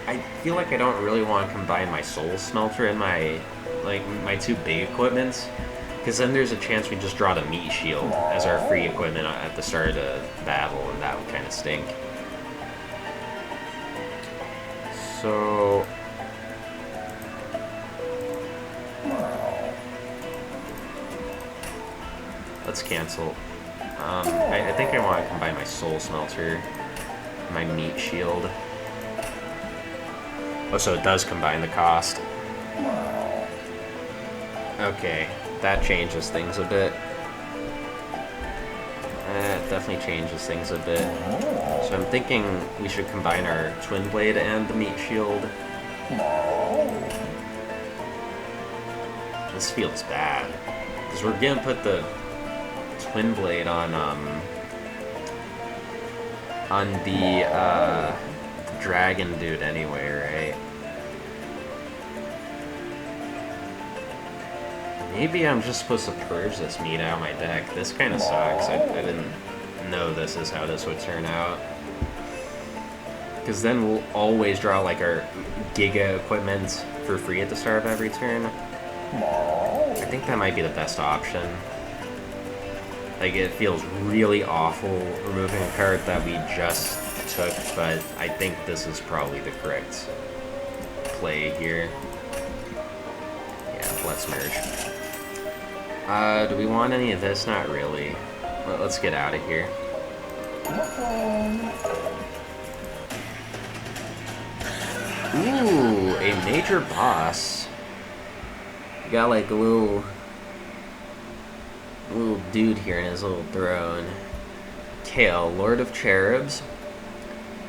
I feel like I don't really want to combine my Soul Smelter and my 2 big equipments, because then there's a chance we just draw the Meat Shield as our free equipment at the start of the battle, and that would kind of stink. So let's cancel. I think I want to combine my Soul Smelter, my Meat Shield. Oh, so it does combine the cost. Okay, that changes things a bit. It definitely changes things a bit. So I'm thinking we should combine our Twin Blade and the Meat Shield. This feels bad, because we're gonna put the Twin Blade on the dragon dude anyway, right? Maybe I'm just supposed to purge this meat out of my deck. This kind of sucks. I didn't know this is how this would turn out. Because then we'll always draw like our Giga equipment for free at the start of every turn. I think that might be the best option. Like, it feels really awful removing a card that we just took, but I think this is probably the correct play here. Yeah, let's merge. Do we want any of this? Not really. Let's get out of here. Ooh, a major boss. We got like a little dude here in his little throne. Kale, Lord of Cherubs.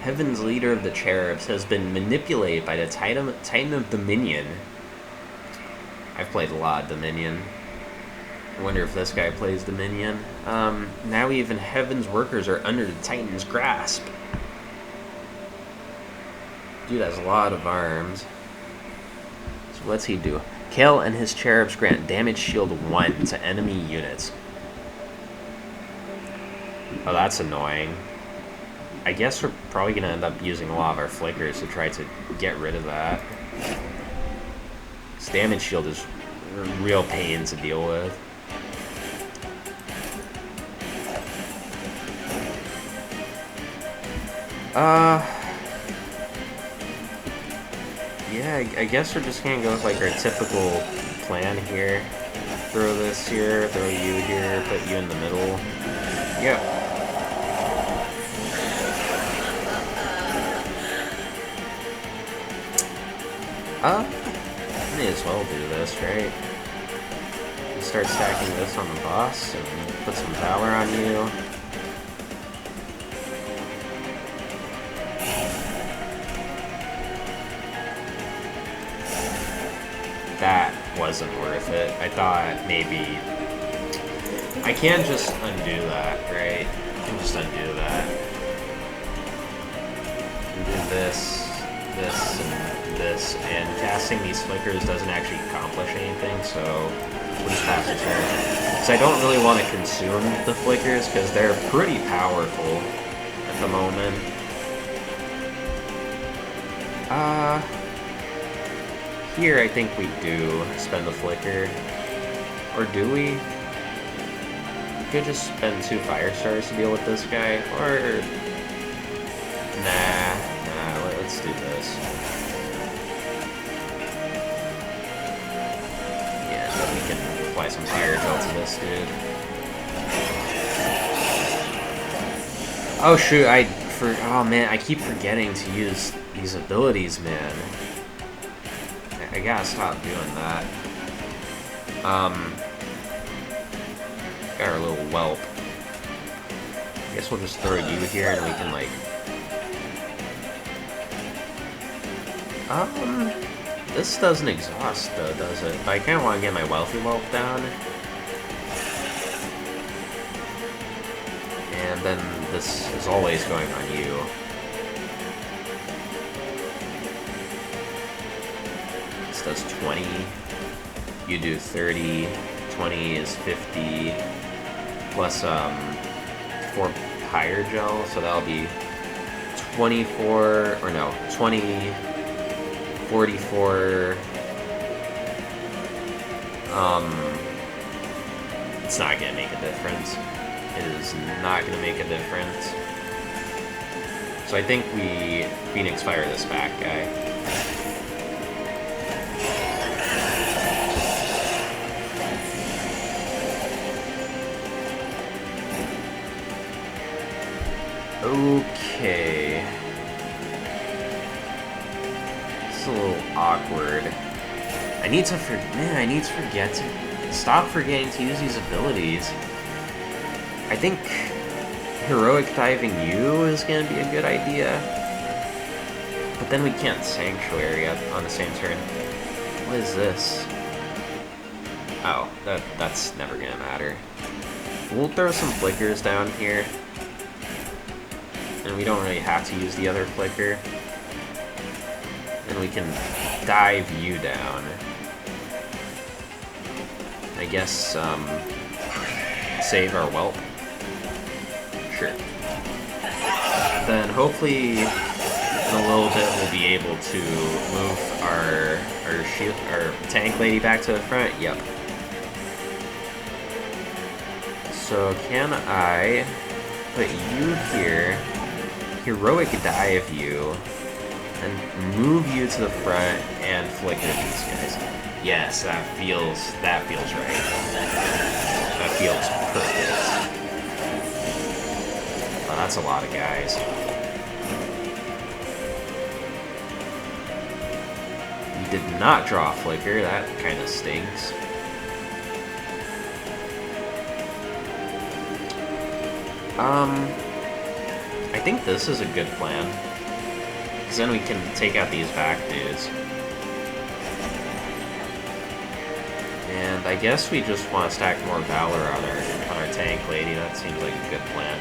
Heaven's leader of the Cherubs has been manipulated by the Titan of Dominion. I've played a lot of Dominion. I wonder if this guy plays Dominion. Now even Heaven's workers are under the Titan's grasp. Dude has a lot of arms. So what's he do? Kale and his cherubs grant damage shield 1 to enemy units. Oh, that's annoying. I guess we're probably going to end up using a lot of our flickers to try to get rid of that. This damage shield is a real pain to deal with. Yeah, I guess we're just gonna go with like our typical plan here. Throw this here, throw you here, put you in the middle. Yep. May as well do this, right? Start stacking this on the boss and put some valor on you. That wasn't worth it. I thought maybe... I can't just undo that, right? I can just undo that. And do this, and casting these flickers doesn't actually accomplish anything, so we'll just pass the turn. So I don't really want to consume the flickers, because they're pretty powerful at the moment. Here, I think we do spend the flicker. Or do we? We could just spend 2 fire stars to deal with this guy. Or... Nah, let's do this. Yeah, so we can apply some fire gel to this dude. Oh shoot, oh man, I keep forgetting to use these abilities, man. I gotta stop doing that. Got our little whelp. I guess we'll just throw you here and we can like... This doesn't exhaust though, does it? But I kinda wanna get my wealthy whelp down. And then this is always going on you. Does 20, you do 30, 20 is 50, plus 4 pyre gel, so that'll be 24, or no, 20, 44, it's not gonna make a difference. It is not gonna make a difference. So I think we Phoenix Fire this back guy. Okay. It's a little awkward. I need to forget to stop forgetting to use these abilities. I think heroic diving you is gonna be a good idea. But then we can't sanctuary on the same turn. What is this? Oh, that's never gonna matter. We'll throw some flickers down here. And we don't really have to use the other flicker. And we can dive you down. I guess, save our whelp. Sure. Then hopefully In a little bit, we'll be able to move our tank lady back to the front. Yep. So can I put you here, heroic dive you, and move you to the front and flicker these guys? Yes, that feels right. That feels perfect. Oh, that's a lot of guys. You did not draw a flicker. That kind of stinks. I think this is a good plan. Because then we can take out these back dudes. And I guess we just want to stack more Valor on our tank lady. That seems like a good plan.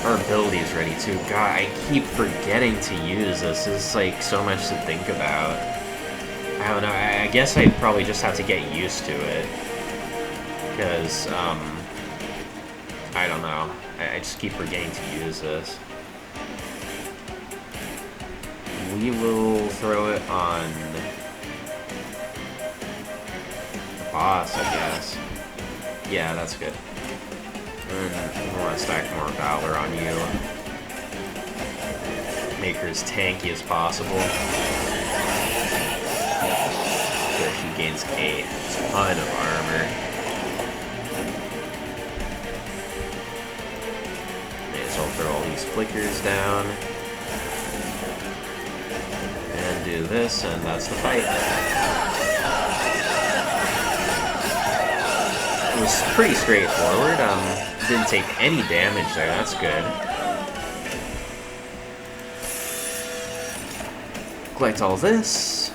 Our ability's ready too. God, I keep forgetting to use this. There's like so much to think about. I don't know, I guess I'd probably just have to get used to it. Because, I don't know. I just keep forgetting to use this. We will throw it on the boss, I guess. Yeah, that's good. And we want to stack more Valor on you. Make her as tanky as possible. So she gains a ton of armor. May as well throw all these flickers down. And do this, and that's the fight. It was pretty straightforward. Didn't take any damage there, that's good. Collect all this.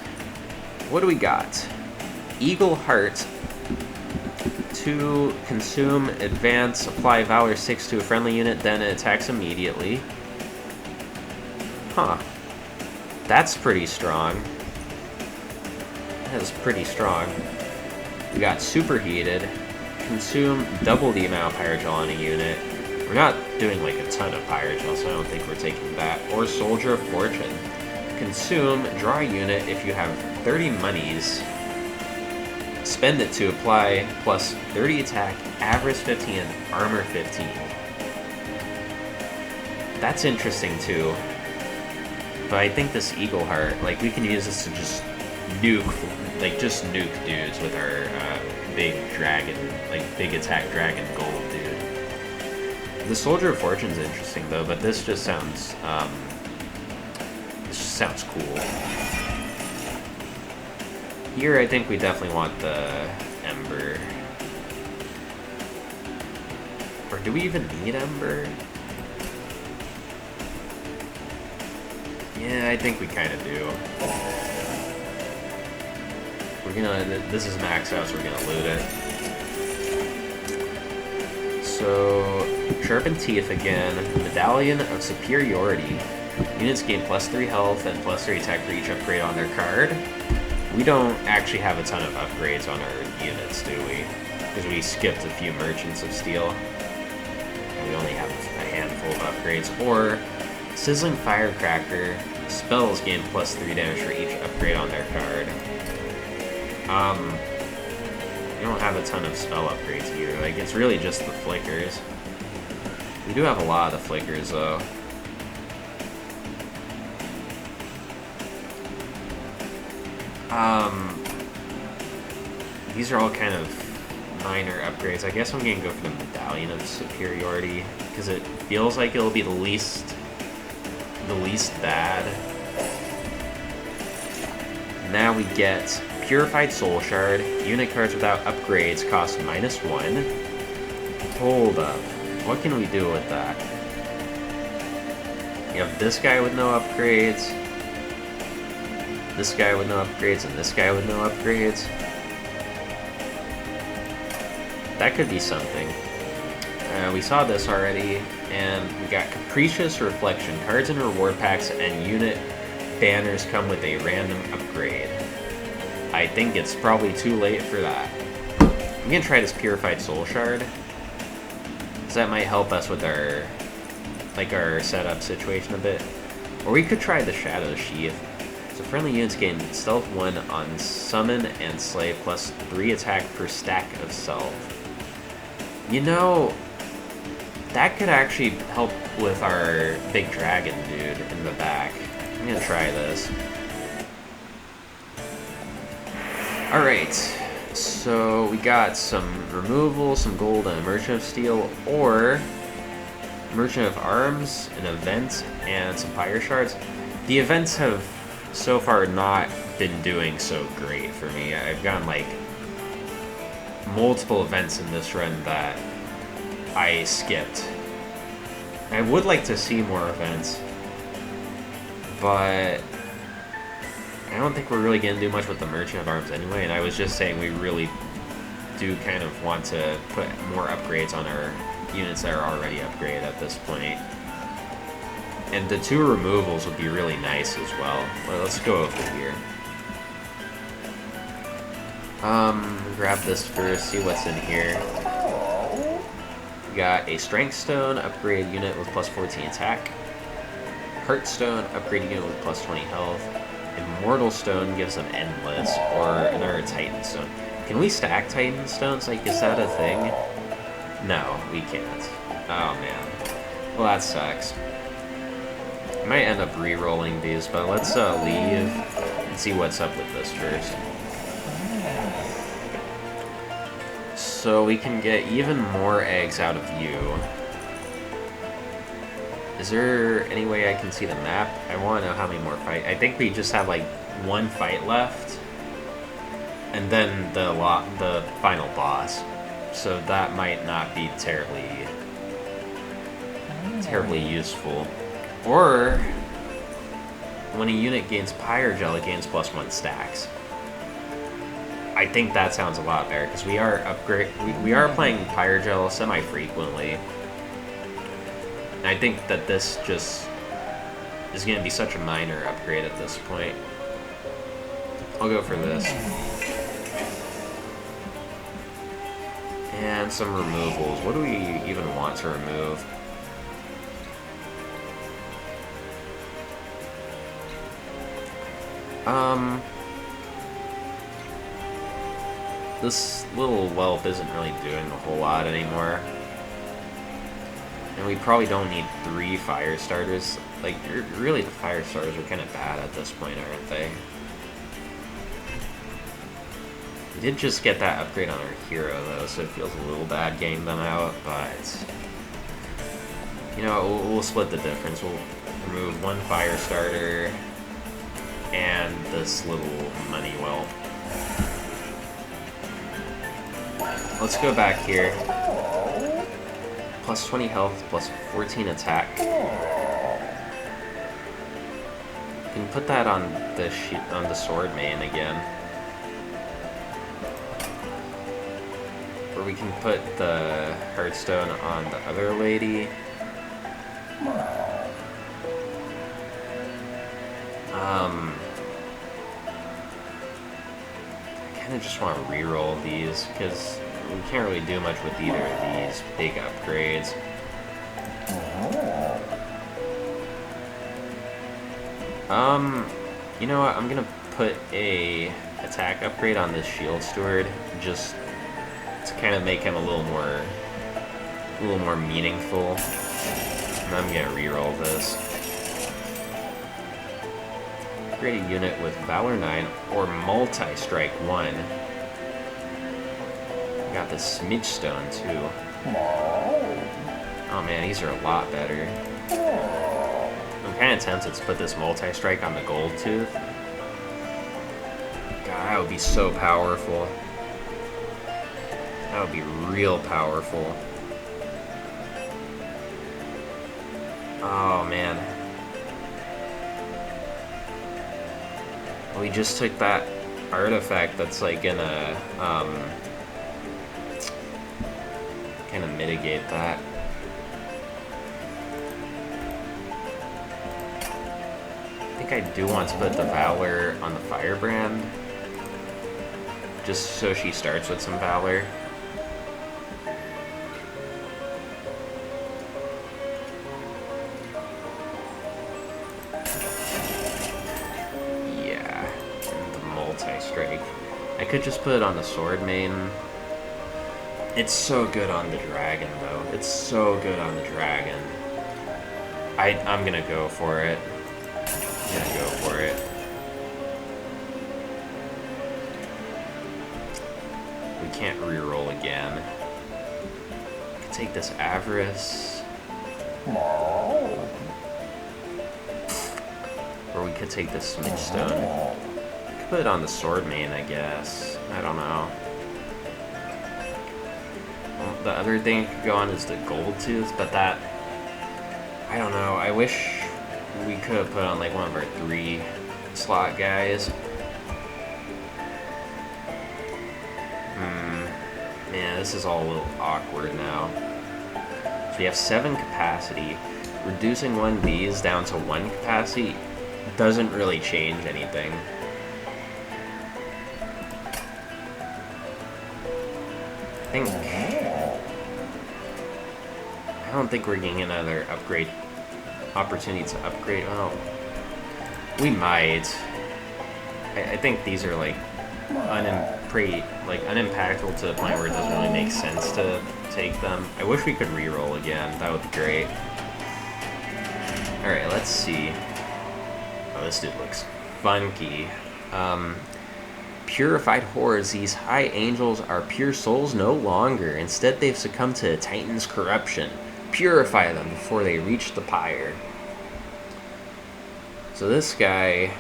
What do we got? Eagle Heart. To consume, advance, apply Valor 6 to a friendly unit, then it attacks immediately. Huh. That's pretty strong. That is pretty strong. We got Superheated. Consume double the amount of Pyrogel on a unit. We're not doing like a ton of Pyrogel, so I don't think we're taking that. Or Soldier of Fortune. Consume, draw a unit if you have 30 monies. Spend it to apply plus 30 attack, average 15, and armor 15. That's interesting too. But I think this Eagle Heart, like we can use this to just nuke dudes with our big dragon, like big attack dragon gold dude. The Soldier of Fortune's interesting though, but this just sounds cool. Here, I think we definitely want the Ember. Or do we even need Ember? Yeah, I think we kind of do. We're gonna, this is max out, so we're gonna loot it. So, Sharpened Teeth again. Medallion of Superiority. Units gain +3 health and +3 attack for each upgrade on their card. We don't actually have a ton of upgrades on our units, do we? Because we skipped a few Merchants of Steel. We only have a handful of upgrades. Or Sizzling Firecracker. Spells gain +3 damage for each upgrade on their card. We don't have a ton of spell upgrades here. Like, it's really just the flickers. We do have a lot of the flickers, though. These are all kind of minor upgrades. I guess I'm gonna go for the Medallion of Superiority because it feels like it'll be the least bad. Now we get Purified Soul Shard. Unit cards without upgrades cost -1. Hold up. What can we do with that? You have this guy with no upgrades. This guy with no upgrades, and this guy with no upgrades. That could be something. We saw this already, and we got Capricious Reflection. Cards and reward packs and unit banners come with a random upgrade. I think it's probably too late for that. I'm gonna try this Purified Soul Shard. because that might help us with our setup situation a bit. Or we could try the Shadow Sheath. So friendly units gain stealth 1 on summon and slay plus 3 attack per stack of self. You know, that could actually help with our big dragon dude in the back. I'm gonna try this. Alright, so we got some removal, some gold, and a Merchant of Steel, or Merchant of Arms, an event, and some Fire Shards. The events have so far not been doing so great for me. I've gotten like multiple events in this run that I skipped. I would like to see more events, but I don't think we're really going to do much with the Merchant of Arms anyway, and I was just saying we really do kind of want to put more upgrades on our units that are already upgraded at this point. And the 2 removals would be really nice as well. Well, let's go over here. Grab this first, see what's in here. We got a Strength Stone, upgrade unit with plus 14 attack. Heartstone, upgrade unit with plus 20 health. Immortal Stone gives them Endless, or another Titan Stone. Can we stack Titan Stones? Like, is that a thing? No, we can't. Oh man. Well, that sucks. I might end up re-rolling these, but let's leave and see what's up with this first. So we can get even more eggs out of you. Is there any way I can see the map? I want to know how many more fight. I think we just have like 1 fight left, and then the final boss. So that might not be terribly useful. Or when a unit gains Pyrogel, it gains plus 1 stacks. I think that sounds a lot better because we are playing Pyrogel semi-frequently. And I think that this just is going to be such a minor upgrade at this point. I'll go for this. And some removals. What do we even want to remove? This little whelp isn't really doing a whole lot anymore. And we probably don't need 3 fire starters. Like, really the fire starters are kind of bad at this point, aren't they? We did just get that upgrade on our hero, though, so it feels a little bad getting them out, but... You know, we'll split the difference. We'll remove 1 fire starter and this little money whelp. Let's go back here. Plus 20 health, plus 14 attack. Can you put that on the sword main again? Or we can put the Heartstone on the other lady. I kind of just want to reroll these because we can't really do much with either of these big upgrades. You know what? I'm gonna put a attack upgrade on this Shield Steward just to kind of make him a little more meaningful. And I'm gonna reroll this. Upgrade a unit with Valor 9 or Multi-Strike 1. We got the Smidge Stone too. Oh man, these are a lot better. I'm kind of tempted to put this Multi-Strike on the Gold Tooth. God, that would be so powerful. That would be real powerful. Oh man. We just took that artifact that's like gonna kind of mitigate that. I think I do want to put the Valor on the Firebrand, just so she starts with some Valor. multi-strike. I could just put it on the sword main. It's so good on the dragon, though. It's so good on the dragon. I'm gonna go for it. I'm gonna go for it. We can't reroll again. I could take this Avarice. Or we could take this Smidgestone. I could put it on the sword main, I guess. I don't know. Well, the other thing it could go on is the Gold Tooth, but that... I don't know. I wish we could have put on like one of our 3 slot guys. Man, this is all a little awkward now. So we have 7 capacity. Reducing one of these down to 1 capacity doesn't really change anything. I don't think we're getting another upgrade opportunity to upgrade. Oh, we might. I think these are like unimpactful to the point where it doesn't really make sense to take them. I wish we could reroll again. That would be great. All right, let's see. Oh, this dude looks funky. Purified hordes, these high angels are pure souls no longer. Instead, they've succumbed to the Titan's corruption. Purify them before they reach the pyre. So this guy,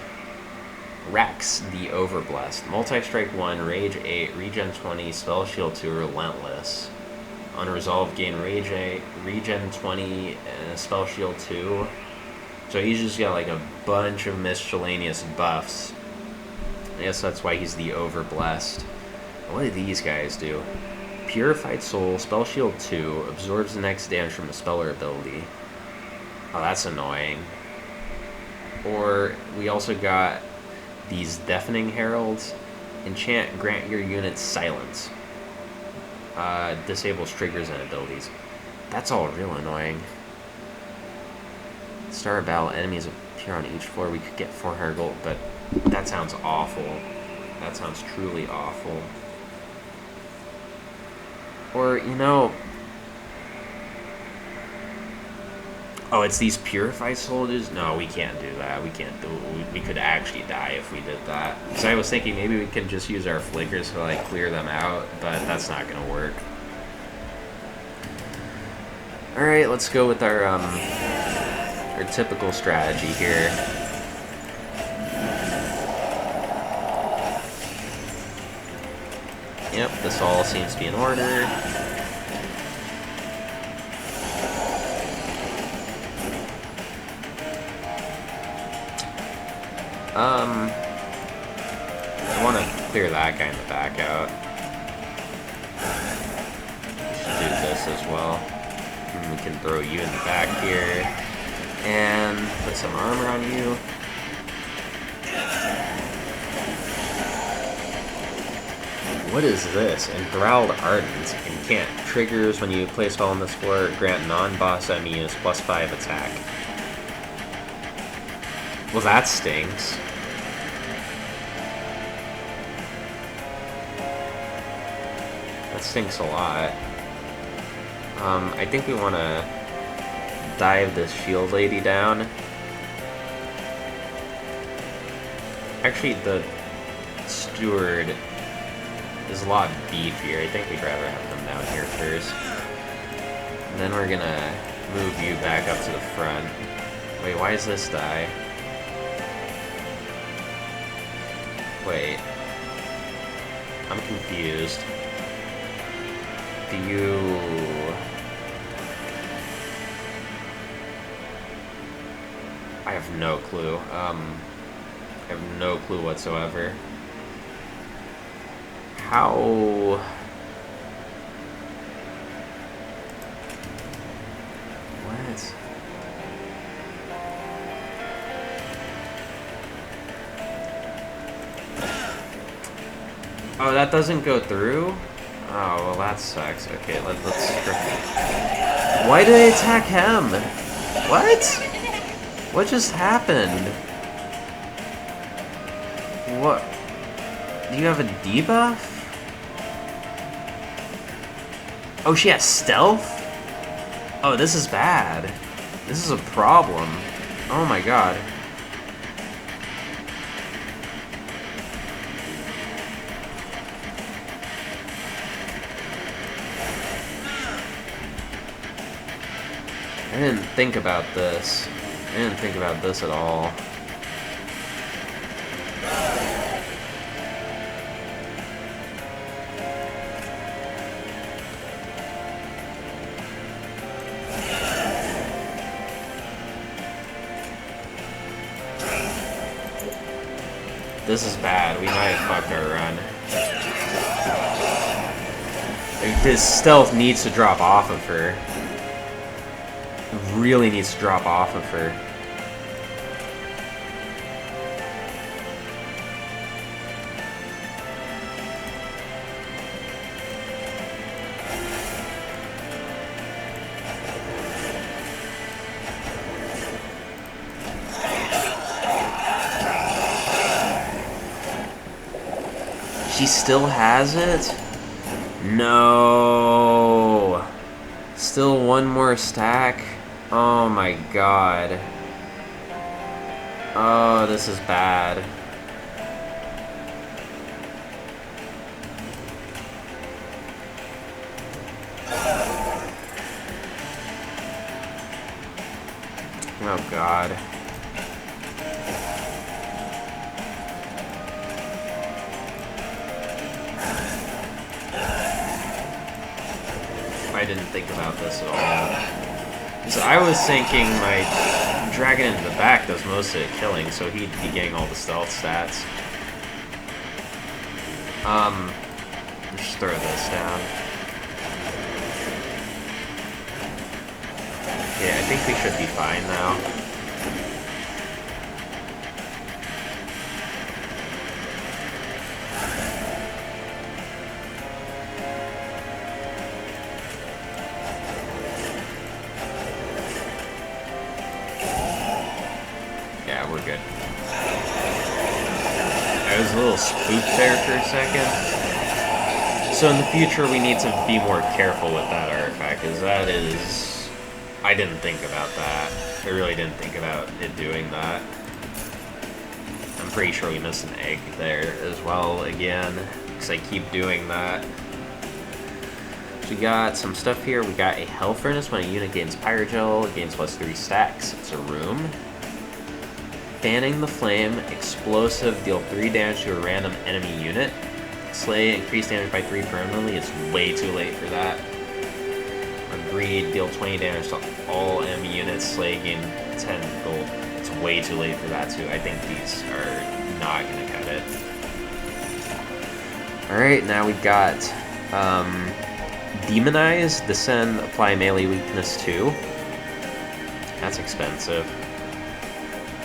Rex the Overblessed. Multi-strike 1, rage 8, regen 20, spell shield 2, relentless. Unresolved, gain rage 8, regen 20, and spell shield 2. So he's just got like a bunch of miscellaneous buffs. I guess that's why he's the Overblessed. What do these guys do? Purified Soul, Spell Shield 2, absorbs the next damage from a spell or ability. Oh, that's annoying. Or we also got these Deafening Heralds. Enchant, grant your unit silence. Disables triggers and abilities. That's all real annoying. Start a battle, enemies appear on each floor. We could get 400 gold, but that sounds awful. That sounds truly awful. Or, you know... Oh, it's these Purified Soldiers? No, we can't do that. We can't do it. We could actually die if we did that. So I was thinking maybe we can just use our flickers to, like, clear them out, but that's not gonna work. Alright, let's go with our typical strategy here. Yep, this all seems to be in order. I want to clear that guy in the back out. Should do this as well. And we can throw you in the back here. And put some armor on you. What is this? Enthralled Ardent. Incant. Triggers when you play spell on this floor. Grant non-boss enemies +5 attack. Well, that stinks. That stinks a lot. I think we want to dive this shield lady down. Actually, the steward is a lot beefier. I think we'd rather have them down here first. And then we're gonna move you back up to the front. Wait, why does this die? Wait. I'm confused. Do you... I have no clue. I have no clue whatsoever. How... What? Oh, that doesn't go through? Oh, well that sucks. Okay, let's Why did they attack him? What? What just happened? What? Do you have a debuff? Oh, she has stealth? Oh, this is bad. This is a problem. Oh my god. I didn't think about this. I didn't think about this at all. This is bad. We might have fucked our run. His stealth needs to drop off of her. Really needs to drop off of her. She still has it? No. Still one more stack? Oh my god. Oh, this is bad. Oh god. I didn't think about this at all. So I was thinking my dragon in the back does most of the killing, so he'd be getting all the stealth stats. Just throw this down. Yeah, I think we should be fine now. Yeah, we're good. I was a little spooked there for a second. So in the future, we need to be more careful with that artifact, because that is... I didn't think about that. I really didn't think about it doing that. I'm pretty sure we missed an egg there as well again, because I keep doing that. So we got some stuff here. We got a Hell Furnace. When a unit gains Pyrogel, it gains +3 stacks. It's a room. Fanning the Flame, explosive, deal 3 damage to a random enemy unit. Slay, increase damage by 3 permanently. It's way too late for that. Greed, deal 20 damage to all enemy units. Slay, gain 10 gold. It's way too late for that too. I think these are not going to cut it. Alright, now we've got Demonize, Descend, apply melee weakness 2. That's expensive.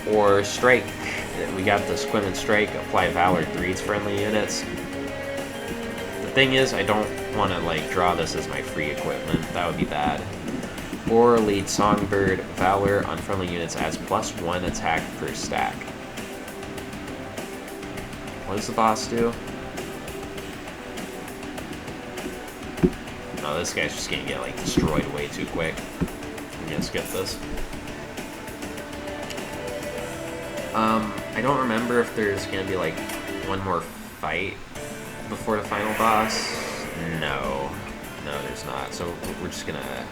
Or Strike. We got the Squim and Strike, apply Valor 3 to friendly units. The thing is, I don't want to like draw this as my free equipment. That would be bad. Or lead Songbird, Valor on friendly units adds +1 attack per stack. What does the boss do? Oh, this guy's just gonna get like destroyed way too quick. I'm gonna skip this. I don't remember if there's gonna be like one more fight before the final boss. No, there's not. So we're just gonna...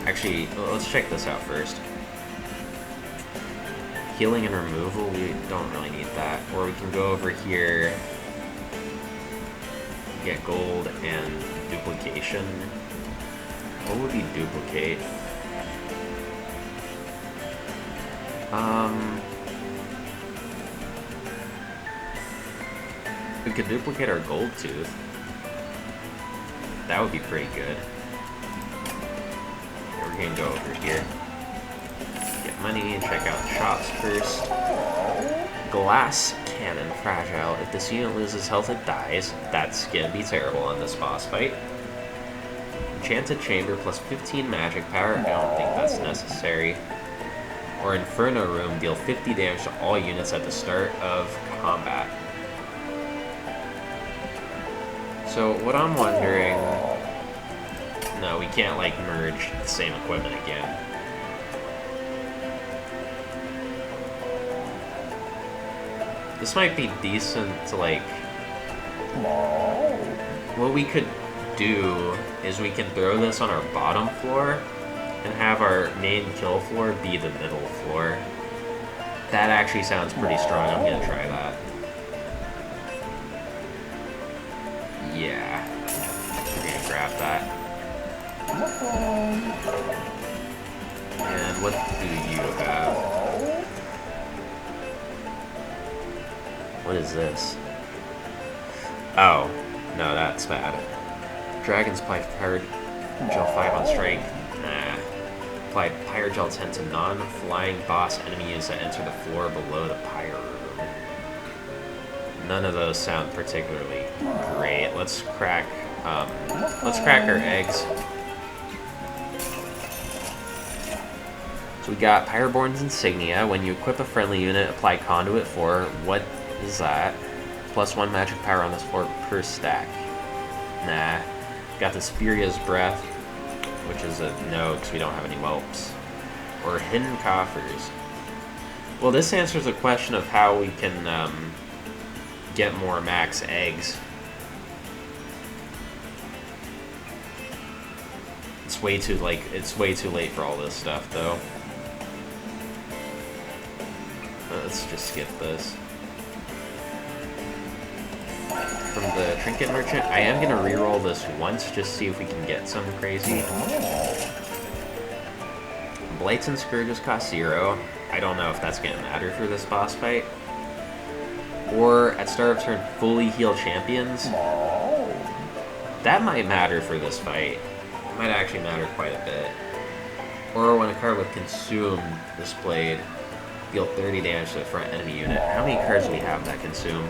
Actually, let's check this out first. Healing and removal, we don't really need that. Or we can go over here, get gold and duplication. What would be duplicate? We could duplicate our gold tooth. That would be pretty good. We're gonna go over here. Get money and check out the shops first. Glass Cannon, fragile. If this unit loses health, it dies. That's gonna be terrible on this boss fight. Enchanted Chamber plus 15 magic power. I don't think that's necessary. Or Inferno Room, deal 50 damage to all units at the start of combat. So what I'm wondering... No, we can't, like, merge the same equipment again. This might be decent to, like... What we could do is we can throw this on our bottom floor and have our main kill floor be the middle floor. That actually sounds pretty strong. I'm gonna try that. Yeah. We're gonna grab that. And what do you have? What is this? Oh, no, that's bad. Dragons apply Fire Gel 5 on strength. Nah. Apply Pyre Gel 10 to non-flying boss enemies that enter the floor below the pyre room. None of those sound particularly great. Let's crack our eggs. So we got Pyreborn's Insignia. When you equip a friendly unit, apply Conduit 4. What is that? +1 magic power on this floor per stack. Nah. Got this Furia's Breath, which is a no, because we don't have any whelps. Or Hidden Coffers. Well, this answers the question of how we can get more max eggs. It's way too late for all this stuff, though. Let's just skip this. From the Trinket Merchant, I am going to reroll this once, just see if we can get some crazy. Blights and Scourges cost 0. I don't know if that's going to matter for this boss fight. Or, at start of turn, fully heal champions. That might matter for this fight. It might actually matter quite a bit. Or when a card with Consume displayed, deal 30 damage to the front enemy unit. How many cards do we have that consume?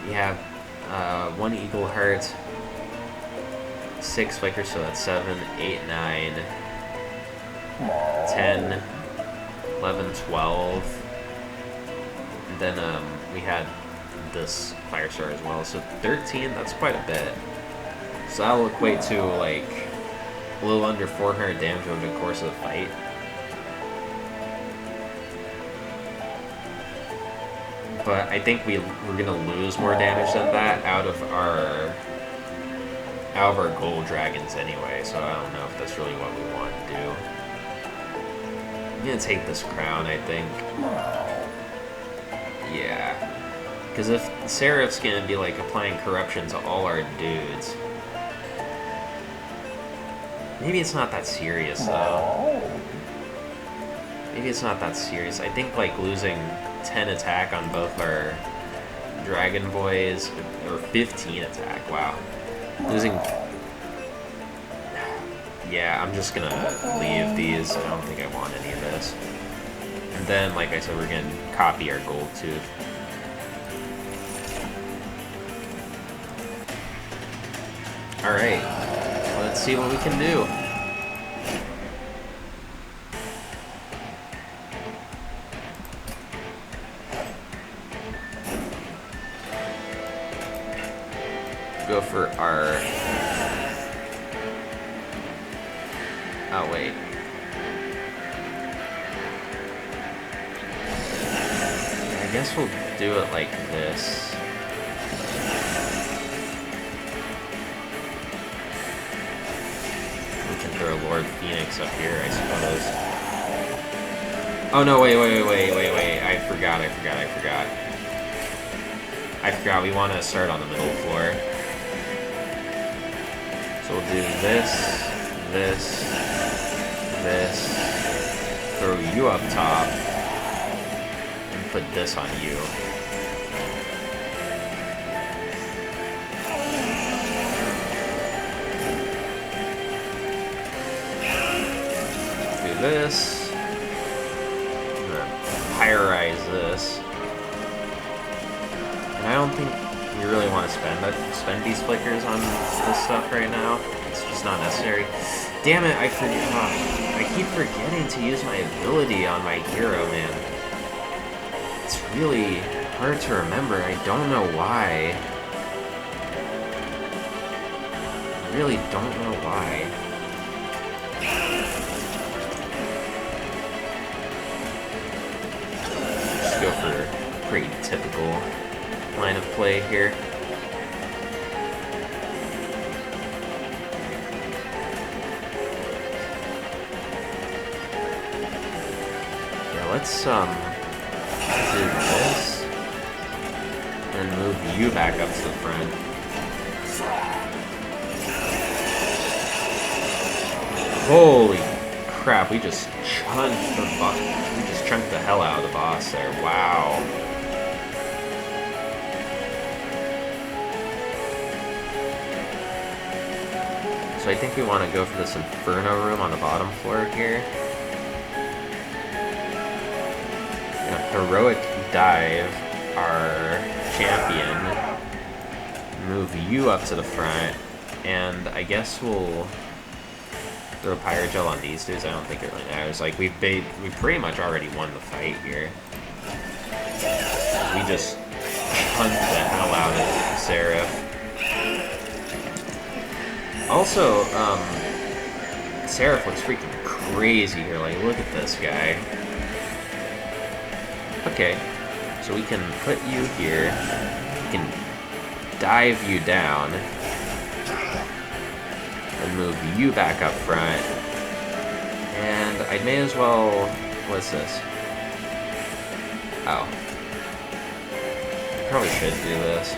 We have 1 Eagle Heart, 6 Flickers, so that's 7, 8, 9, 10, 11, 12. And then we had this Firestar as well, so 13, that's quite a bit. So that'll equate to like a little under 400 damage over the course of the fight. But I think we're gonna lose more damage than that out of our gold dragons anyway, so I don't know if that's really what we want to do. I'm gonna take this crown, I think. Yeah. Because if Seraph's gonna be like applying corruption to all our dudes, maybe it's not that serious though. Maybe it's not that serious. I think like losing 10 attack on both our Dragon Boys, or 15 attack, wow. Losing... Yeah, I'm just gonna leave these. I don't think I want any of this. And then, like I said, we're gonna copy our gold tooth. Alright, let's see what we can do. Go for our... Oh, wait. I guess we'll do it like this. We can throw Lord Phoenix up here, I suppose. Oh no, wait. I forgot. We want to start on the middle floor. So we'll do this, throw you up top, and put this on you. Do this. I'm gonna pyrize this. And I don't think we really want to spend these flickers on this stuff right now. It's just not necessary. Damn it, I keep forgetting to use my ability on my hero, man. It's really hard to remember. I don't know why. really don't know why. Just go for a pretty typical line of play here. Yeah, let's do this and move you back up to the front. Holy crap, we just chunked the hell out of the boss there. Wow. So I think we want to go for this Inferno room on the bottom floor here. Heroic dive our champion. Move you up to the front. And I guess we'll throw Pyrogel on these dudes. I don't think it really matters. Like, we pretty much already won the fight here. We just hunt the hell out of Seraph. Also, Seraph looks freaking crazy here. Like, look at this guy. Okay, so we can put you here. We can dive you down. And move you back up front. And I may as well... What's this? Oh. I probably should do this.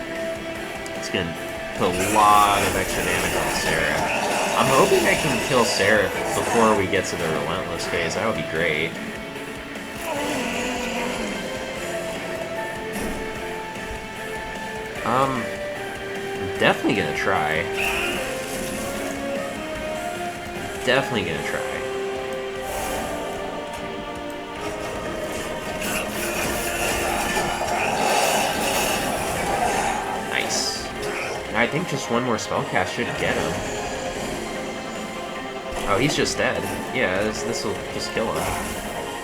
It's gonna put a lot of extra damage on Seraph. I'm hoping I can kill Seraph before we get to the Relentless phase. That would be great. I'm definitely gonna try. Definitely gonna try. Nice. I think just one more spellcast should get him. Oh, he's just dead. Yeah, this will just kill him.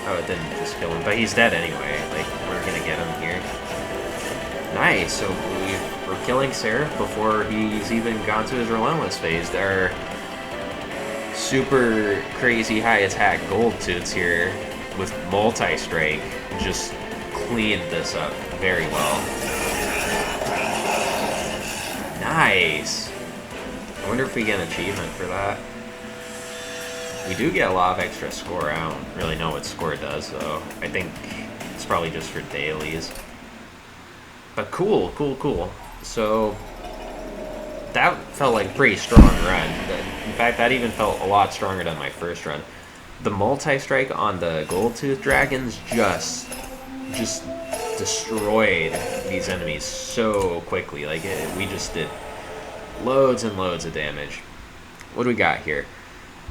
Oh, it didn't just kill him, but he's dead anyway. Like, we're gonna get him here. Nice. So we're killing Seraph before he's even gone to his Relentless phase. They're super crazy high attack gold toots here with multi-strike just cleaned this up very well. Nice! I wonder if we get an achievement for that. We do get a lot of extra score. I don't really know what score does though. I think it's probably just for dailies. But cool, cool, cool. So that felt like a pretty strong run. In fact, that even felt a lot stronger than my first run. The multi-strike on the Gold Tooth Dragons just destroyed these enemies so quickly. Like, we just did loads and loads of damage. What do we got here?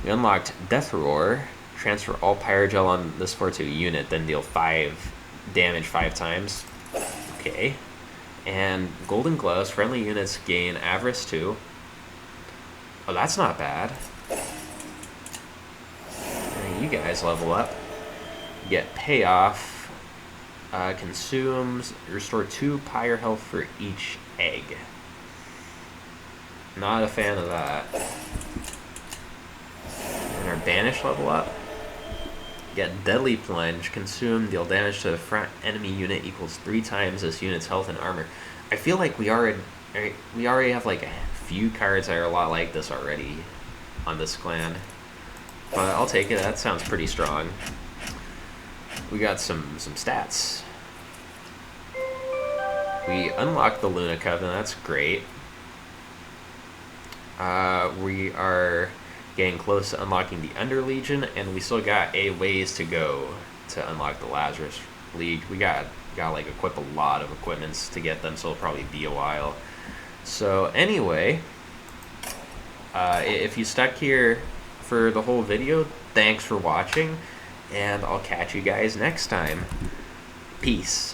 We unlocked Death Roar. Transfer all Pyrogel on this 4-2 unit, then deal 5 damage 5 times. Okay. And Golden Gloves, friendly units gain Avarice 2. Oh, that's not bad. And you guys level up. You get Payoff. Consumes, restore 2 Pyre health for each egg. Not a fan of that. And our Banish level up. Get Deadly Plunge, consume, deal damage to the front enemy unit equals 3 times this unit's health and armor. I feel like we already have like a few cards that are a lot like this already on this clan. But I'll take it, that sounds pretty strong. We got some stats. We unlocked the Luna Coven, that's great. We are getting close to unlocking the Under Legion, and we still got a ways to go to unlock the Lazarus League. We got like equip a lot of equipments to get them, so it'll probably be a while. So anyway, if you stuck here for the whole video, thanks for watching, and I'll catch you guys next time. Peace.